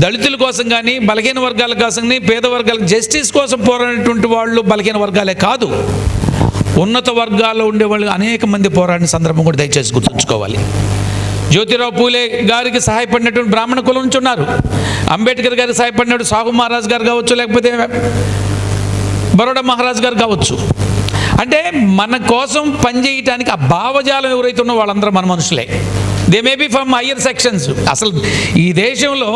దళితుల కోసం కానీ, బలహీన వర్గాల కోసం కానీ, పేద వర్గాలకు జస్టిస్ కోసం పోరాడినటువంటి వాళ్ళు బలహీన వర్గాలే కాదు, ఉన్నత వర్గాల్లో ఉండేవాళ్ళు అనేక మంది పోరాడిన సందర్భం కూడా దయచేసి గుర్తుంచుకోవాలి. జ్యోతిరావు పూలే గారికి సహాయపడినటువంటి బ్రాహ్మణ కులం నుంచి ఉన్నారు. అంబేద్కర్ గారికి సహాయపడినట్టు సాహు మహారాజ్ గారు కావచ్చు, లేకపోతే బరోడా మహారాజ్ గారు కావచ్చు. అంటే మన కోసం పనిచేయటానికి ఆ భావజాలం ఎవరైతే ఉన్నో వాళ్ళందరూ మన మనుషులే. They may be from higher sections. అసలు ఈ దేశంలో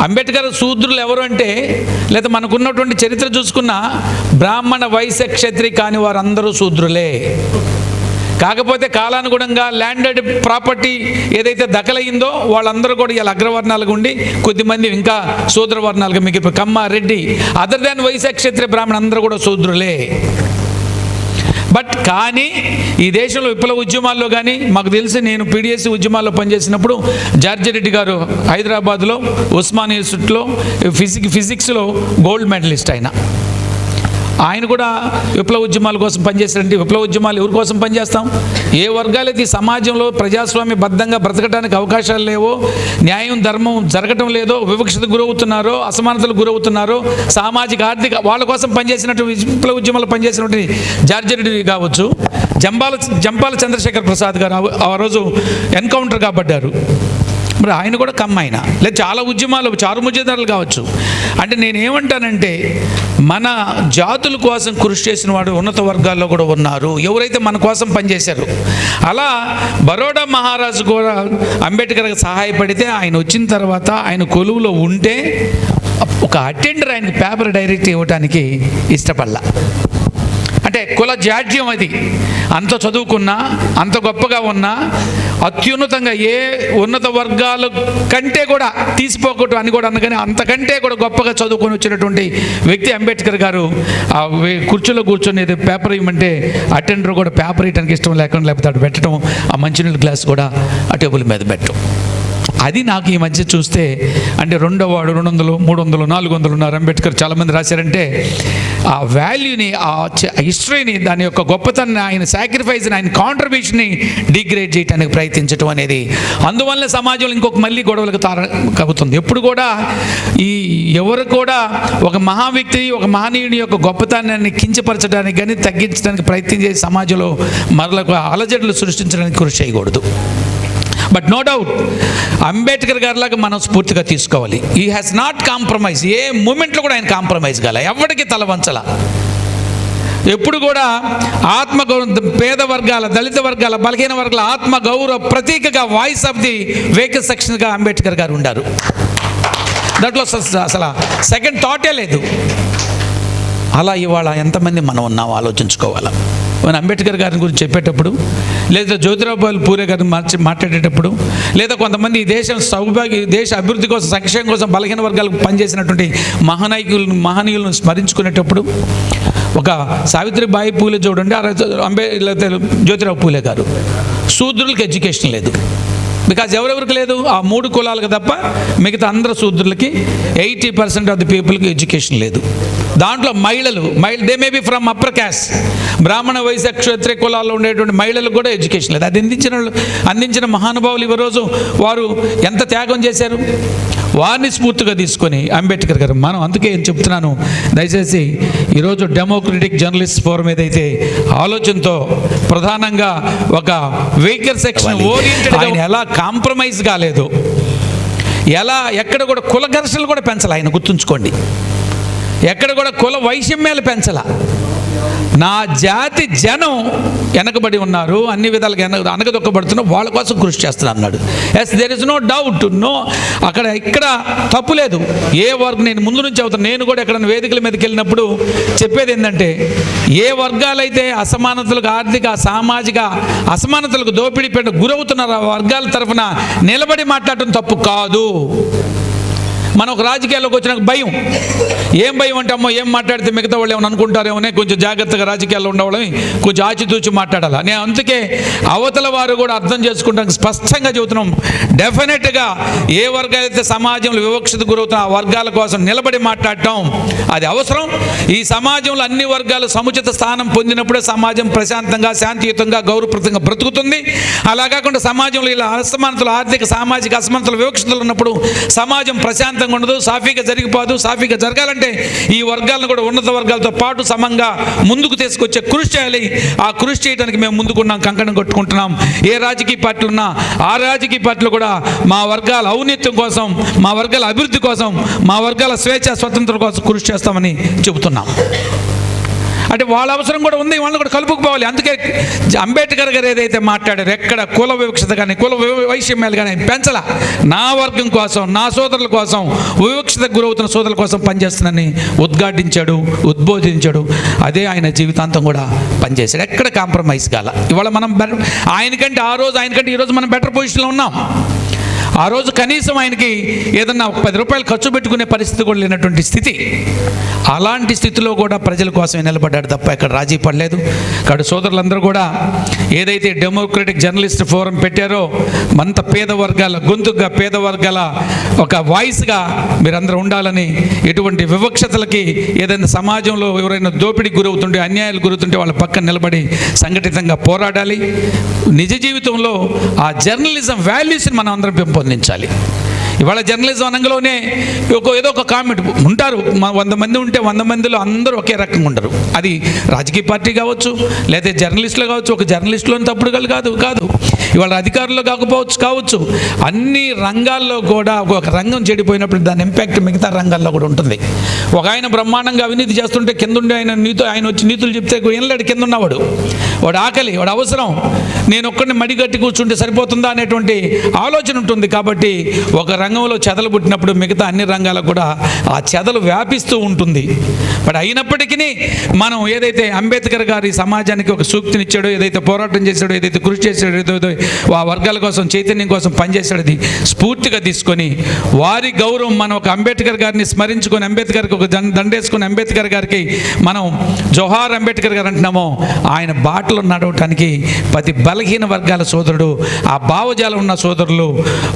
అంబేద్కర్ శూద్రులు ఎవరు అంటే, లేదా మనకున్నటువంటి చరిత్ర చూసుకున్న బ్రాహ్మణ, వైశ్య, క్షత్రి కాని వారందరూ శూద్రులే. కాకపోతే కాలానుగుణంగా ల్యాండెడ్ ప్రాపర్టీ ఏదైతే దఖలయ్యిందో వాళ్ళందరూ కూడా ఇలా అగ్రవర్ణాలుగా ఉండి, కొద్దిమంది ఇంకా శూద్రవర్ణాలుగా మిగిలిపోయి, కమ్మ, రెడ్డి, అదర్ దాన్ వైశ్య, క్షత్రియ, బ్రాహ్మణ అందరూ కూడా శూద్రులే. బట్ కానీ ఈ దేశంలో విప్లవ ఉద్యమాల్లో కానీ, మాకు తెలిసి నేను పీడిఎస్సీ ఉద్యమాల్లో పనిచేసినప్పుడు జార్జి రెడ్డి గారు హైదరాబాద్లో ఉస్మానియా యూనివర్సిటీలో ఫిజిక్స్లో గోల్డ్ మెడలిస్ట్. ఆయన కూడా విప్లవ ఉద్యమాల కోసం పనిచేశారంటే, విప్లవ ఉద్యమాలు ఎవరి కోసం పనిచేస్తాం? ఏ వర్గాలైతే సమాజంలో ప్రజాస్వామ్యబద్ధంగా బ్రతకడానికి అవకాశాలు లేవో, న్యాయం ధర్మం జరగటం లేదో, వివక్షతకు గురవుతున్నారో, అసమానతలకు గురవుతున్నారో, సామాజిక ఆర్థిక వాళ్ళ కోసం పనిచేసినట్టు విప్లవ ఉద్యమాలు పనిచేసినటువంటి జార్జి రెడ్డి కావచ్చు, జంపాల చంద్రశేఖర్ ప్రసాద్ గారు ఆ రోజు ఎన్కౌంటర్ కాబడ్డారు. మరి ఆయన కూడా కమ్మాయన, లేదా చాలా ఉద్యమాలు, చారు ముజేదారులు కావచ్చు. అంటే నేనేమంటానంటే, మన జాతుల కోసం కృషి చేసిన వాడు ఉన్నత వర్గాల్లో కూడా ఉన్నారు, ఎవరైతే మన కోసం పనిచేశారు. అలా బరోడా మహారాజు కూడా అంబేద్కర్కి సహాయపడితే, ఆయన వచ్చిన తర్వాత ఆయన కొలువులో ఉంటే ఒక అటెండర్ ఆయనకి పేపర్ డైరెక్ట్ ఇవ్వడానికి ఇష్టపడలా. అంటే కుల జాడ్యం అది. అంత చదువుకున్నా, అంత గొప్పగా ఉన్నా, అత్యున్నతంగా ఏ ఉన్నత వర్గాల కంటే కూడా తీసిపోకూడదు అని కూడా అన్నగానే అంతకంటే కూడా గొప్పగా చదువుకొని వచ్చినటువంటి వ్యక్తి అంబేద్కర్ గారు. ఆ కుర్చీలో కూర్చొని పేపర్ ఇవ్వమంటే అటెండర్ కూడా పేపర్ ఇవ్వడానికి ఇష్టం లేకుండా, లేకపోతే అటు పెట్టడం, ఆ మంచినీళ్ళ గ్లాస్ కూడా ఆ టేబుల్ మీద పెట్టడం. అది నాకు ఈ మధ్య చూస్తే, అంటే 2వ వార్డు 200, 300, 400 ఉన్నారు. అంబేద్కర్ చాలామంది రాశారంటే ఆ వాల్యూని, ఆ హిస్టరీని, దాని యొక్క గొప్పతనాన్ని, ఆయన సాక్రిఫైస్ని, ఆయన కాంట్రిబ్యూషన్ని డిగ్రేడ్ చేయడానికి ప్రయత్నించడం అనేది, అందువల్ల సమాజంలో ఇంకొక మళ్ళీ గొడవలకు కలుగుతుంది. ఎప్పుడు కూడా ఎవరు కూడా ఒక మహా వ్యక్తి, ఒక మహనీయుని యొక్క గొప్పతనాన్ని కించపరచడానికి కానీ తగ్గించడానికి ప్రయత్నం చేసి సమాజంలో మరొక అలజడులు సృష్టించడానికి కృషి చేయకూడదు. బట్ నో డౌట్ అంబేద్కర్ గారిలాగా మనం స్ఫూర్తిగా తీసుకోవాలి. ఈ హ్యాస్ నాట్ కాంప్రమైజ్. ఏ మూమెంట్లో కూడా ఆయన కాంప్రమైజ్ కాలే, ఎవరికి తల వంచల. ఎప్పుడు కూడా ఆత్మగౌరవం, పేద వర్గాల, దళిత వర్గాల, బలహీన వర్గాల ఆత్మగౌరవ ప్రతీకగా, voice of the vehicle సెక్షన్గా Ambedkar గారు ఉండారు. దాంట్లో అసలు సెకండ్ థాటే లేదు. అలా ఇవాళ ఎంతమంది మనం ఉన్నామో ఆలోచించుకోవాలి. మన అంబేద్కర్ గారి గురించి చెప్పేటప్పుడు, లేదా జ్యోతిరావు పూలే గారిని మాట్లాడేటప్పుడు, లేదా కొంతమంది ఈ దేశ అభివృద్ధి కోసం, సంక్షేమం కోసం, బలహీన వర్గాలకు పనిచేసినటువంటి మహనీయులను స్మరించుకునేటప్పుడు, ఒక సావిత్రిబాయి పూలే చూడండి, జ్యోతిరావు పూలే గారు, శూద్రులకి ఎడ్యుకేషన్ లేదు. బికాజ్ ఎవరెవరికి లేదు? ఆ 3 కులాలకు తప్ప మిగతా అందరూ శూద్రులకి 80% ఆఫ్ ది పీపుల్కి ఎడ్యుకేషన్ లేదు. దాంట్లో మహిళలు they may be from upper caste, బ్రాహ్మణ, వైశ్య, క్షత్రియ కులాల్లో ఉండేటువంటి మహిళలకు కూడా ఎడ్యుకేషన్ లేదు. అది అందించిన మహానుభావులు ఈరోజు వారు ఎంత త్యాగం చేశారు. వారిని స్ఫూర్తిగా తీసుకొని అంబేద్కర్ గారు మనం అందుకే ఏం చెప్తున్నాను, దయచేసి ఈరోజు డెమోక్రటిక్ జర్నలిస్ట్ ఫోరం ఏదైతే ఆలోచనతో ప్రధానంగా ఒక వెహికల్ సెక్షన్ ఓరియంటెడ్ ఆయన ఎలా కాంప్రమైజ్ కాలేదు, ఎలా ఎక్కడ కూడా కుల ఘర్షణలు కూడా పెంచాలి. ఆయన గుర్తుంచుకోండి, ఎక్కడ కూడా కుల వైషమ్యాలు పెంచాల. నా జాతి జనం వెనకబడి ఉన్నారు, అన్ని విధాలుగా అనగదొక్కబడుతున్నారు, వాళ్ళ కోసం కృషి చేస్తున్నారు అన్నాడు. Yes, there is no doubt, no ఇక్కడ తప్పు లేదు. ఏ వర్గం, నేను ముందు నుంచి అవుతాను, నేను కూడా ఎక్కడ వేదికల మీదకి వెళ్ళినప్పుడు చెప్పేది ఏంటంటే, ఏ వర్గాలైతే అసమానతలకు, ఆర్థిక సామాజిక అసమానతలకు దోపిడీ గురవుతున్నారు, ఆ వర్గాల తరఫున నిలబడి మాట్లాడటం తప్పు కాదు. మనం ఒక రాజకీయాల్లోకి వచ్చినాక భయం, ఏం భయం అంటే, అమ్మో ఏం మాట్లాడితే మిగతా వాళ్ళు ఏమైనా అనుకుంటారేమోనే, కొంచెం జాగ్రత్తగా రాజకీయాల్లో ఉండవాళ్ళని కొంచెం ఆచితూచి మాట్లాడాలి. నేను అందుకే అవతల వారు కూడా అర్థం చేసుకుంటానికి స్పష్టంగా చెబుతున్నాం. డెఫినెట్గా ఏ వర్గాలైతే సమాజంలో వివక్షత గురవుతున్న ఆ వర్గాల కోసం నిలబడి మాట్లాడటం అది అవసరం. ఈ సమాజంలో అన్ని వర్గాలు సముచిత స్థానం పొందినప్పుడే సమాజం ప్రశాంతంగా, శాంతియుతంగా, గౌరవప్రదంగా బ్రతుకుతుంది. అలా కాకుండా సమాజంలో ఇలా అసమానతలు, ఆర్థిక సామాజిక అసమానతలు, వివక్షతలు ఉన్నప్పుడు సమాజం ప్రశాంతంగా ఉండదు, సాఫీగా జరిగిపోదు. సాఫీగా జరగాలంటే ఈ వర్గాలను కూడా ఉన్నత వర్గాలతో పాటు సమంగా ముందుకు తీసుకొచ్చే కృషి చేయాలి. ఆ కృషి చేయడానికి మేము ముందుకున్నాం, కంకణం కొట్టుకుంటున్నాం. ఏ రాజకీయ పార్టీలు ఉన్నా ఆ రాజకీయ పార్టీలు కూడా మా వర్గాల ఔన్నత్యం కోసం, మా వర్గాల అభివృద్ధి కోసం, మా వర్గాల స్వేచ్ఛ స్వతంత్రం కోసం కృషి చేస్తామని చెబుతున్నాం. అంటే వాళ్ళ అవసరం కూడా ఉంది, వాళ్ళని కూడా కలుపుకుపోవాలి. అందుకే అంబేద్కర్ గారు ఏదైతే మాట్లాడారు, ఎక్కడ కుల వివక్షత కానీ కుల వైషమ్యాలు కానీ పెంచలా. నా వర్గం కోసం, నా సోదరుల కోసం, వివక్షతకు గురవుతున్న సోదరుల కోసం పనిచేస్తున్నానని ఉద్ఘాటించాడు, ఉద్బోధించాడు. అదే ఆయన జీవితాంతం కూడా పనిచేశాడు. ఎక్కడ కాంప్రమైజ్ కాల. ఇవాళ మనం ఆయనకంటే ఈరోజు మనం బెటర్ పొజిషన్లో ఉన్నాం. ఆ రోజు కనీసం ఆయనకి ఏదన్నా 10 రూపాయలు ఖర్చు పెట్టుకునే పరిస్థితి కూడా లేనటువంటి స్థితి. అలాంటి స్థితిలో కూడా ప్రజల కోసమే నిలబడ్డాడు తప్ప ఎక్కడ రాజీ పడలేదు. కాబట్టి సోదరులందరూ కూడా ఏదైతే డెమోక్రటిక్ జర్నలిస్ట్ ఫోరం పెట్టారో, మంత పేద వర్గాల గొంతుగా, పేద వర్గాల ఒక వాయిస్గా మీరందరూ ఉండాలని, ఎటువంటి వివక్షతలకి ఏదైనా సమాజంలో ఎవరైనా దోపిడీకి గురవుతుంటే, అన్యాయాలు గురవుతుంటే వాళ్ళ పక్కన నిలబడి సంఘటితంగా పోరాడాలి. నిజ జీవితంలో ఆ జర్నలిజం వాల్యూస్ని మనం అందరం పెంపొందించాలి. ఇవాళ జర్నలిజం అనగానే ఏదో ఒక కామెంట్ ఉంటారు. 100 మంది ఉంటే 100 మందిలో అందరూ ఒకే రకంగా ఉండరు. అది రాజకీయ పార్టీ కావచ్చు, లేదా జర్నలిస్టులు కావచ్చు. ఒక జర్నలిస్టులోని తప్పుడు కాదు. ఇవాళ అధికారులు కావచ్చు. అన్ని రంగాల్లో కూడా ఒక రంగం చెడిపోయినప్పుడు దాని ఇంపాక్ట్ మిగతా రంగాల్లో కూడా ఉంటుంది. ఒక ఆయన బ్రహ్మాండంగా అవినీతి చేస్తుంటే కింద ఉండే ఆయన వచ్చి నీతులు చెప్తే వినలేడు. కింద ఉన్నవాడు, వాడు ఆకలి, వాడు అవసరం, నేను ఒక్కడిని మడిగట్టి కూర్చుంటే సరిపోతుందా అనేటువంటి ఆలోచన ఉంటుంది. కాబట్టి ఒక రంగంలో చెదలు పుట్టినప్పుడు మిగతా అన్ని రంగాలకు కూడా ఆ చెదలు వ్యాపిస్తూ ఉంటుంది. బట్ అయినప్పటికీ మనం ఏదైతే అంబేద్కర్ గారి సమాజానికి ఒక సూక్తినిచ్చాడో, ఏదైతే పోరాటం చేశాడో, ఏదైతే కృషి చేశాడో, ఏదైతే ఆ వర్గాల కోసం, చైతన్యం కోసం పనిచేశాడో, అది స్ఫూర్తిగా తీసుకొని వారి గౌరవం మనం ఒక అంబేద్కర్ గారిని స్మరించుకొని, అంబేద్కర్కి ఒక దండేసుకొని అంబేద్కర్ గారికి మనం జోహార్ అంబేద్కర్ గారు అంటున్నామో, ఆయన బాటలో నడవటానికి ప్రతి బలహీన వర్గాల సోదరుడు, ఆ భావజాలం ఉన్న సోదరులు,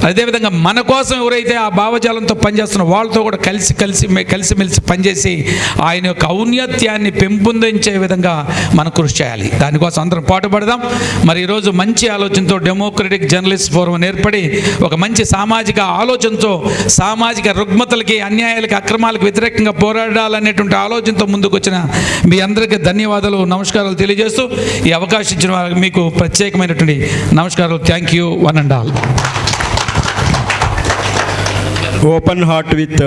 అదేవిధంగా మన కోసం ఎవరైతే ఆ భావజాలంతో పనిచేస్తున్న వాళ్ళతో కూడా కలిసిమెలిసి పనిచేసి ఆయన యొక్క ఔన్నత్యాన్ని పెంపొందించే విధంగా మనం కృషి చేయాలి. దానికోసం అందరం పాటుపడదాం. మరి ఈరోజు మంచి ఆలోచనతో డెమోక్రటిక్ జర్నలిస్ట్ ఫోరం ఏర్పడి ఒక మంచి సామాజిక ఆలోచనతో సామాజిక రుగ్మతలకి, అన్యాయాలకి, అక్రమాలకు వ్యతిరేకంగా పోరాడాలనేటువంటి ఆలోచనతో ముందుకు వచ్చిన మీ అందరికీ ధన్యవాదాలు, నమస్కారాలు తెలియజేస్తూ ఈ అవకాశం ఇచ్చిన వారికి మీకు ప్రత్యేకమైనటువంటి నమస్కారాలు. Thank you, one and all. Open heart with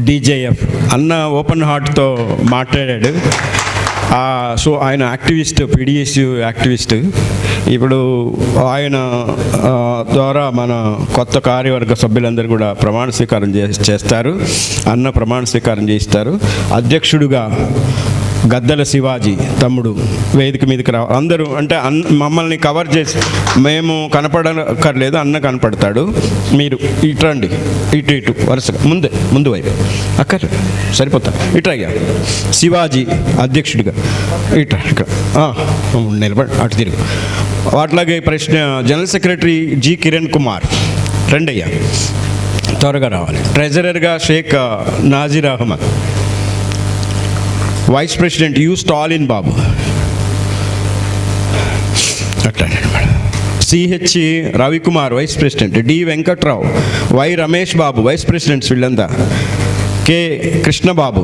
DJF అన్న ఓపెన్ హార్ట్తో మాట్లాడాడు. సో ఆయన యాక్టివిస్ట్, పిడిఎస్యు యాక్టివిస్ట్. ఇప్పుడు ఆయన ద్వారా మన కొత్త కార్యవర్గ సభ్యులందరూ కూడా ప్రమాణ స్వీకారం చేస్తారు. అన్న ప్రమాణ స్వీకారం చేయిస్తారు. అధ్యక్షుడిగా గద్దల శివాజీ తమ్ముడు వేదిక మీదకి రావాలి. అందరూ అంటే మమ్మల్ని కవర్ చేసి మేము కనపడక్కర్లేదు, అన్న కనపడతాడు. మీరు ఇటు రండి, ఇటు వరుసగా ముందు వైపు అక్కర్ సరిపోతా. ఇటు అయ్యా శివాజీ అధ్యక్షుడిగా ఇక్కడ నిలబడి అటు తిరుగు. అట్లాగే ప్రశ్న general secretary G Kiran Kumar రండి అయ్యా, త్వరగా రావాలి. ట్రెజరర్గా Sheikh Nazeer Ahmed. Vice president U Stalin Babu. అట్లా CH Ravikumar vice president, D Venkatrao, Y Ramesh Babu vice presidents వీళ్ళంతా, కె కృష్ణబాబు,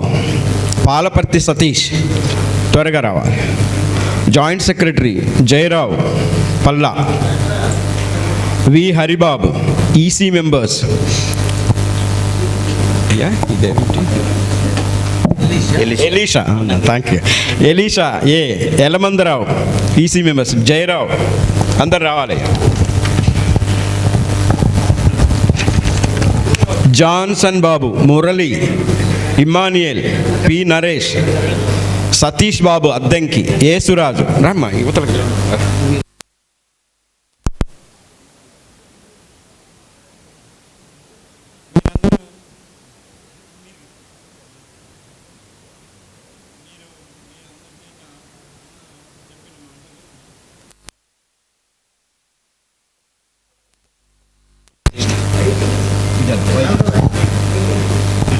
పాలపర్తి సతీష్ త్వరగా రావాలి, joint secretary Jayarao Palla, V Haribabu, EC members Elisha, thank you, Elisha A, Elamandarao EC members, Jayarao అందరు రావాలి, జాన్సన్ బాబు, మురళి, ఇమ్మానియల్, పి నరేష్, సతీష్ బాబు అద్దంకి, ఏసురాజు రమ్మా యువతలకి.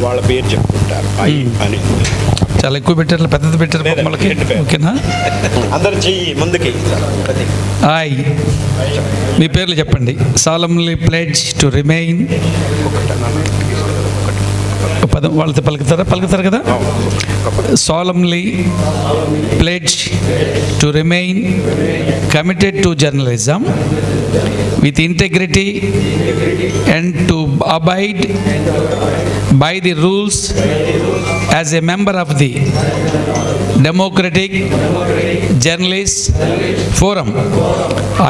వాళ్ళ పేరు చెప్పుకుంటారు అని. చాలా ఎక్కువ పెట్టారు, పెద్దది పెట్టారు బొమ్మలకి. ఓకేనా, అందరు చెయ్యి ముందుకి. హాయ్, మీ పేర్లు చెప్పండి. సాలమ్లీ ప్లెడ్జ్ టు రిమైన్, పదం వాళ్ళతో పలుకుతారు కదా. Solemnly pledge to remain committed to journalism with integrity and to abide by the rules as a member of the Democratic Journalists Forum.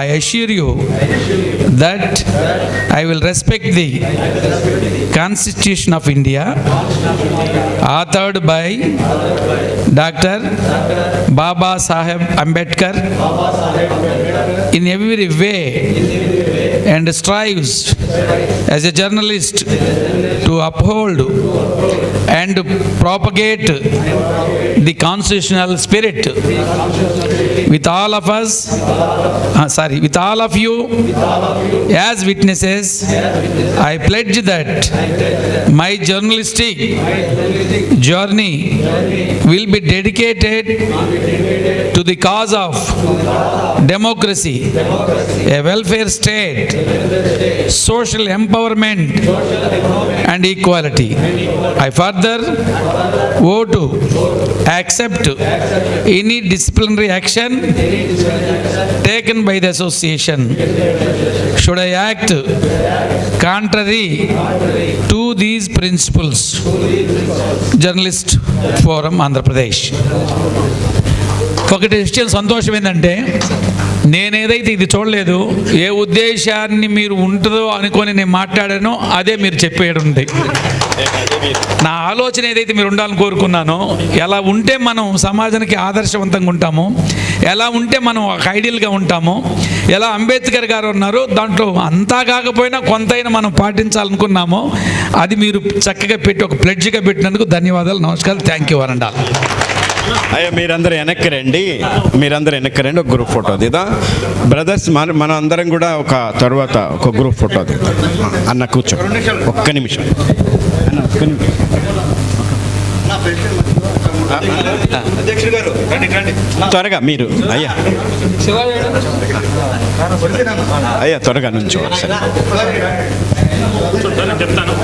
I assure you that I will respect the Constitution of India authored by Dr. Baba Saheb Ambedkar in every way and strives as a journalist to uphold and propagate the constitutional spirit. With all of us, with all of you as witnesses, I pledge that my journalistic journey will be dedicated to the cause of democracy, a welfare state, social empowerment and equality. I further vow to accept any disciplinary action taken by the association should I act contrary to these principles. Journalist Forum, Andhra Pradesh. ఒకటి విషయం సంతోషం ఏంటంటే, నేనేదైతే ఇది చూడలేదు, ఏ ఉద్దేశాన్ని మీరు ఉంటుందో అనుకొని నేను మాట్లాడానో అదే మీరు చెప్పేయండి. నా ఆలోచన ఏదైతే మీరు ఉండాలని కోరుకున్నానో, ఎలా ఉంటే మనం సమాజానికి ఆదర్శవంతంగా ఉంటామో, ఎలా ఉంటే మనం ఒక ఐడియల్గా ఉంటామో, ఎలా అంబేద్కర్ గారు ఉన్నారు దాంట్లో అంతా కాకపోయినా కొంతైనా మనం పాటించాలనుకున్నామో, అది మీరు చక్కగా పెట్టి ఒక ప్లెడ్జ్గా పెట్టినందుకు ధన్యవాదాలు, నమస్కారం, థ్యాంక్ యూ వరండాల్. అయ్యా మీరందరూ వెనక్కి రండి, ఒక గ్రూప్ ఫోటో దిదా బ్రదర్స్. మన అందరం కూడా ఒక తర్వాత ఒక గ్రూప్ ఫోటో దిద్దాం. అన్న కూర్చో, ఒక్క నిమిషం అధ్యక్షుడు గారు త్వరగా మీరు అయ్యా త్వరగా నుంచో చెప్తాను.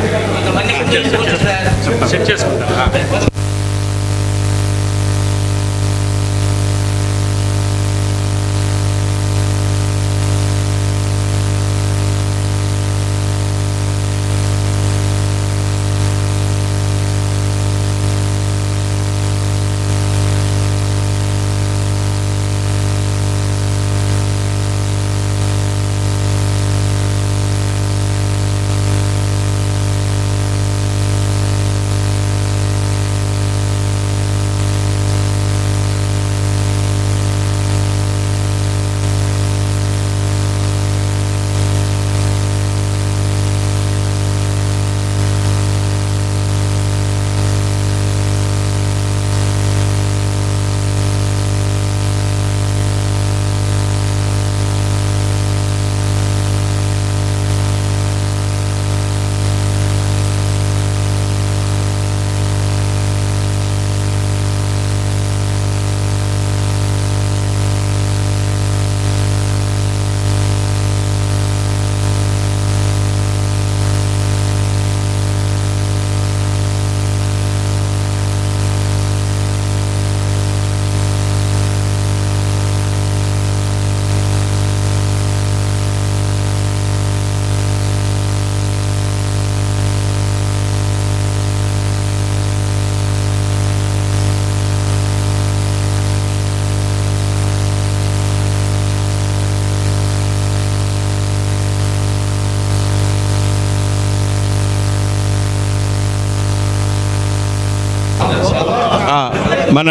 మన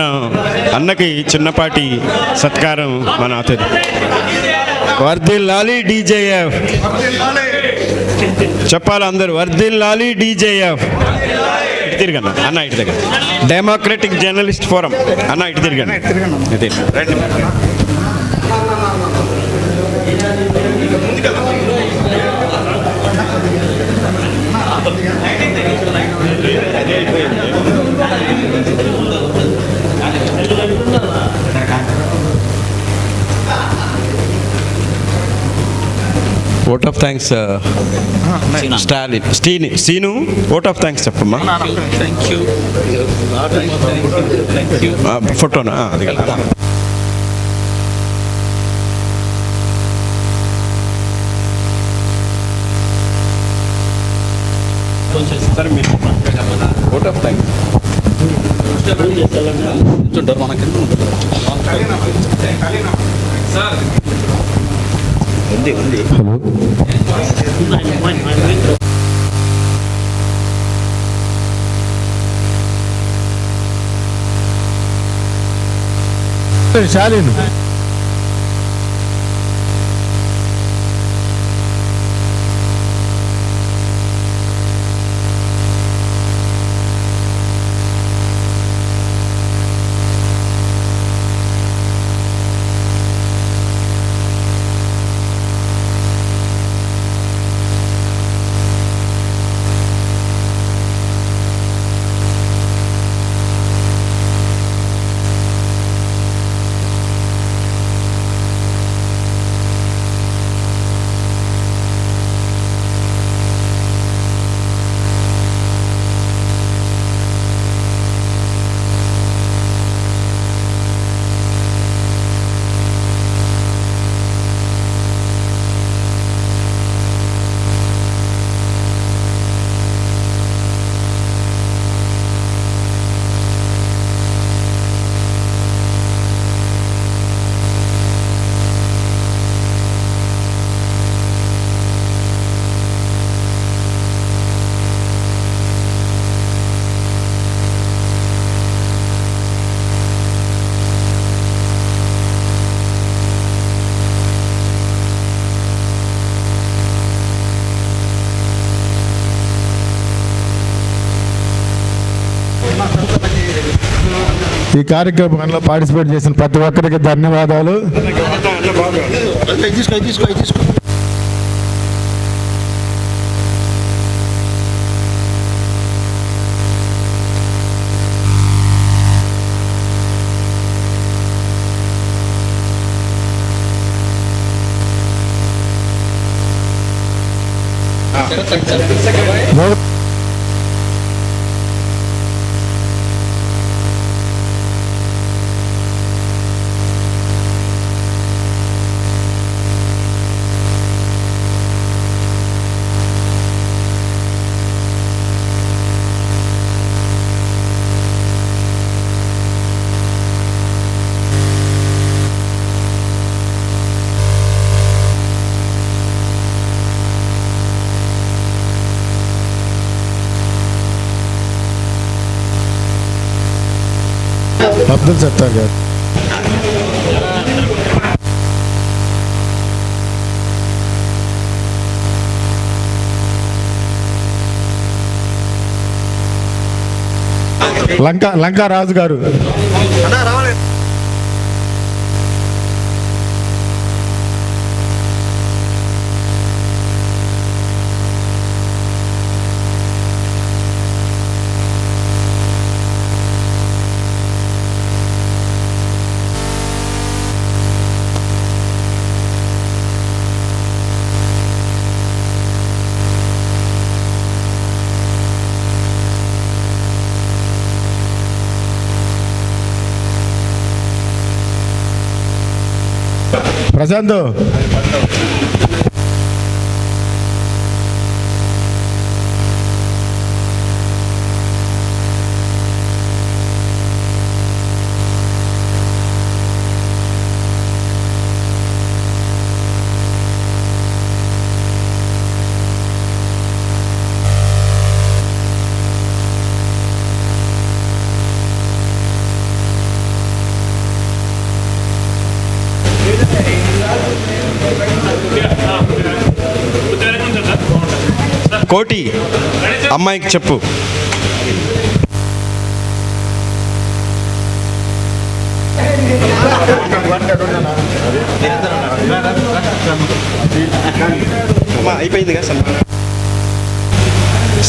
అన్నకి చిన్నపాటి సత్కారం మన అతను వర్ధిల్లాలి డీజేఎఫ్ చెప్పాలి అందరూ, వర్ధిల్లాలి డీజేఎఫ్. ఇటు తిరగన్న అన్న, ఇటు దగ్గర డెమోక్రటిక్ జర్నలిస్ట్ ఫోరం అన్న, ఇటు తిరగండి. ఇదే రండి. Vote of thanks Seenu vote of thanks చెప్పమ్మా. ఫోటోనా అది కదా. సరే మీరు ఓట్ ఆఫ్ థ్యాంక్స్ శాలిన్ ఈ కార్యక్రమంలో పార్టిసిపేట్ చేసిన ప్రతి ఒక్కరికి ధన్యవాదాలు. అబ్దుల్ సత్తార్ గారు. లంకా రాజు గారు. ప్రశాంత్ కోటి అమ్మాయికి చెప్పు. అయిపోయింది కదా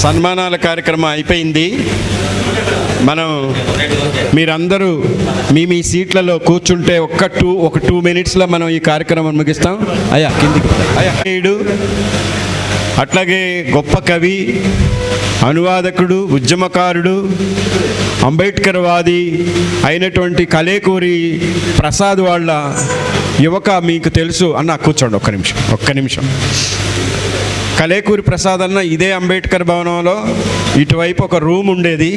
సన్మానాల కార్యక్రమం అయిపోయింది. మనం మీరందరూ మీ సీట్లలో కూర్చుంటే ఒక 2 మినిట్స్లో మనం ఈ కార్యక్రమం ముగిస్తాం. అయ్యా కిందికి అయ్యా. అట్లాగే గొప్ప కవి, అనువాదకుడు, ఉద్యమకారుడు, అంబేద్కర్ వాది అయినటువంటి కలేకూరి ప్రసాద్ వాళ్ళ యువక మీకు తెలుసు అన్న. కూర్చోండి ఒక్క నిమిషం. కలేకూరి ప్రసాద్ అన్న ఇదే అంబేద్కర్ భవనంలో ఇటువైపు ఒక రూమ్ ఉండేది.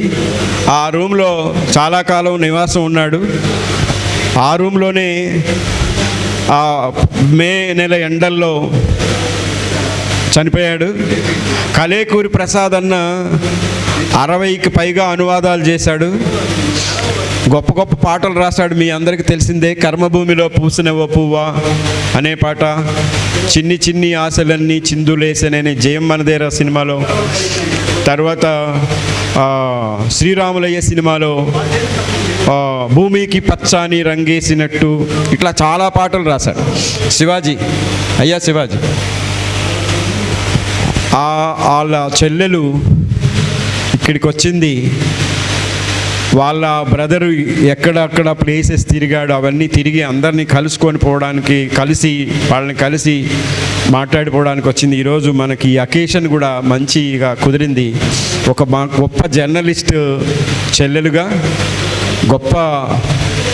ఆ రూమ్లో చాలా కాలం నివాసం ఉన్నాడు. ఆ రూమ్లోనే మే నెల ఎండల్లో చనిపోయాడు. కలేకూరి ప్రసాద్ అన్న 60కి పైగా అనువాదాలు చేశాడు. గొప్ప గొప్ప పాటలు రాశాడు. మీ అందరికీ తెలిసిందే. కర్మభూమిలో పూసినవో పువ్వా అనే పాట, చిన్ని చిన్ని ఆశలన్నీ చిందులేసనే జయం మనదేరా సినిమాలో, తర్వాత శ్రీరాములయ్య సినిమాలో భూమికి పచ్చాని రంగేసినట్టు, ఇట్లా చాలా పాటలు రాశాడు. శివాజీ వాళ్ళ చెల్లెలు ఇక్కడికి వచ్చింది. వాళ్ళ బ్రదరు ఎక్కడక్కడ ప్లేసెస్ తిరిగాడు. అవన్నీ తిరిగి అందరినీ కలుసుకొని పోవడానికి, వాళ్ళని కలిసి మాట్లాడిపోవడానికి వచ్చింది. ఈరోజు మనకి ఈ అకేషన్ కూడా మంచిగా కుదిరింది. ఒక గొప్ప జర్నలిస్ట్ చెల్లెలుగా, గొప్ప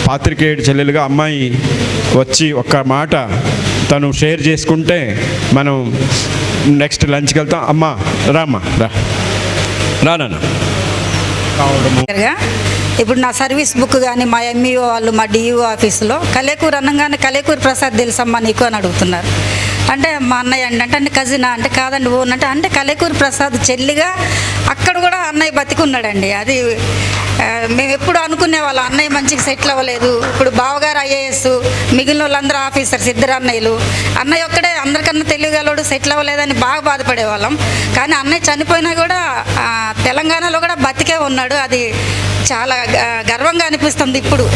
పాత్రికేయుడు చెల్లెలుగా అమ్మాయి వచ్చి ఒక్క మాట తను షేర్ చేసుకుంటే మనం నెక్స్ట్ లంచ్కి వెళ్తాం. అమ్మా రామ్మా రానా. ఇప్పుడు నా సర్వీస్ బుక్ కానీ మా ఎంఈఓ వాళ్ళు మా డిఈఓ ఆఫీసులో కలేకూరు అనగానే కలేకూరు ప్రసాద్ తెలుసమ్మా నీకు అని అడుగుతున్నారు. అంటే మా అన్నయ్య అంటే కజినా అంటే కాదండి ఓన్ అంటే కలేకూరు ప్రసాద్ చెల్లిగా అక్కడ కూడా అన్నయ్య బతికున్నాడండి. అది మేము ఎప్పుడు అనుకునే వాళ్ళం అన్నయ్య మంచిగా సెటిల్ అవ్వలేదు. ఇప్పుడు బావగారు ఐఏఎస్, మిగిలిన వాళ్ళందరూ ఆఫీసర్స్, 2 అన్నయ్యలు. అన్నయ్య ఒక్కడే అందరికన్నా తెలియగలడు, సెటిల్ అవ్వలేదని బాగా బాధపడేవాళ్ళం. కానీ అన్నయ్య చనిపోయినా కూడా తెలంగాణలో కూడా బతికే ఉన్నాడు. అది చాలా గర్వంగా అనిపిస్తుంది ఇప్పుడు.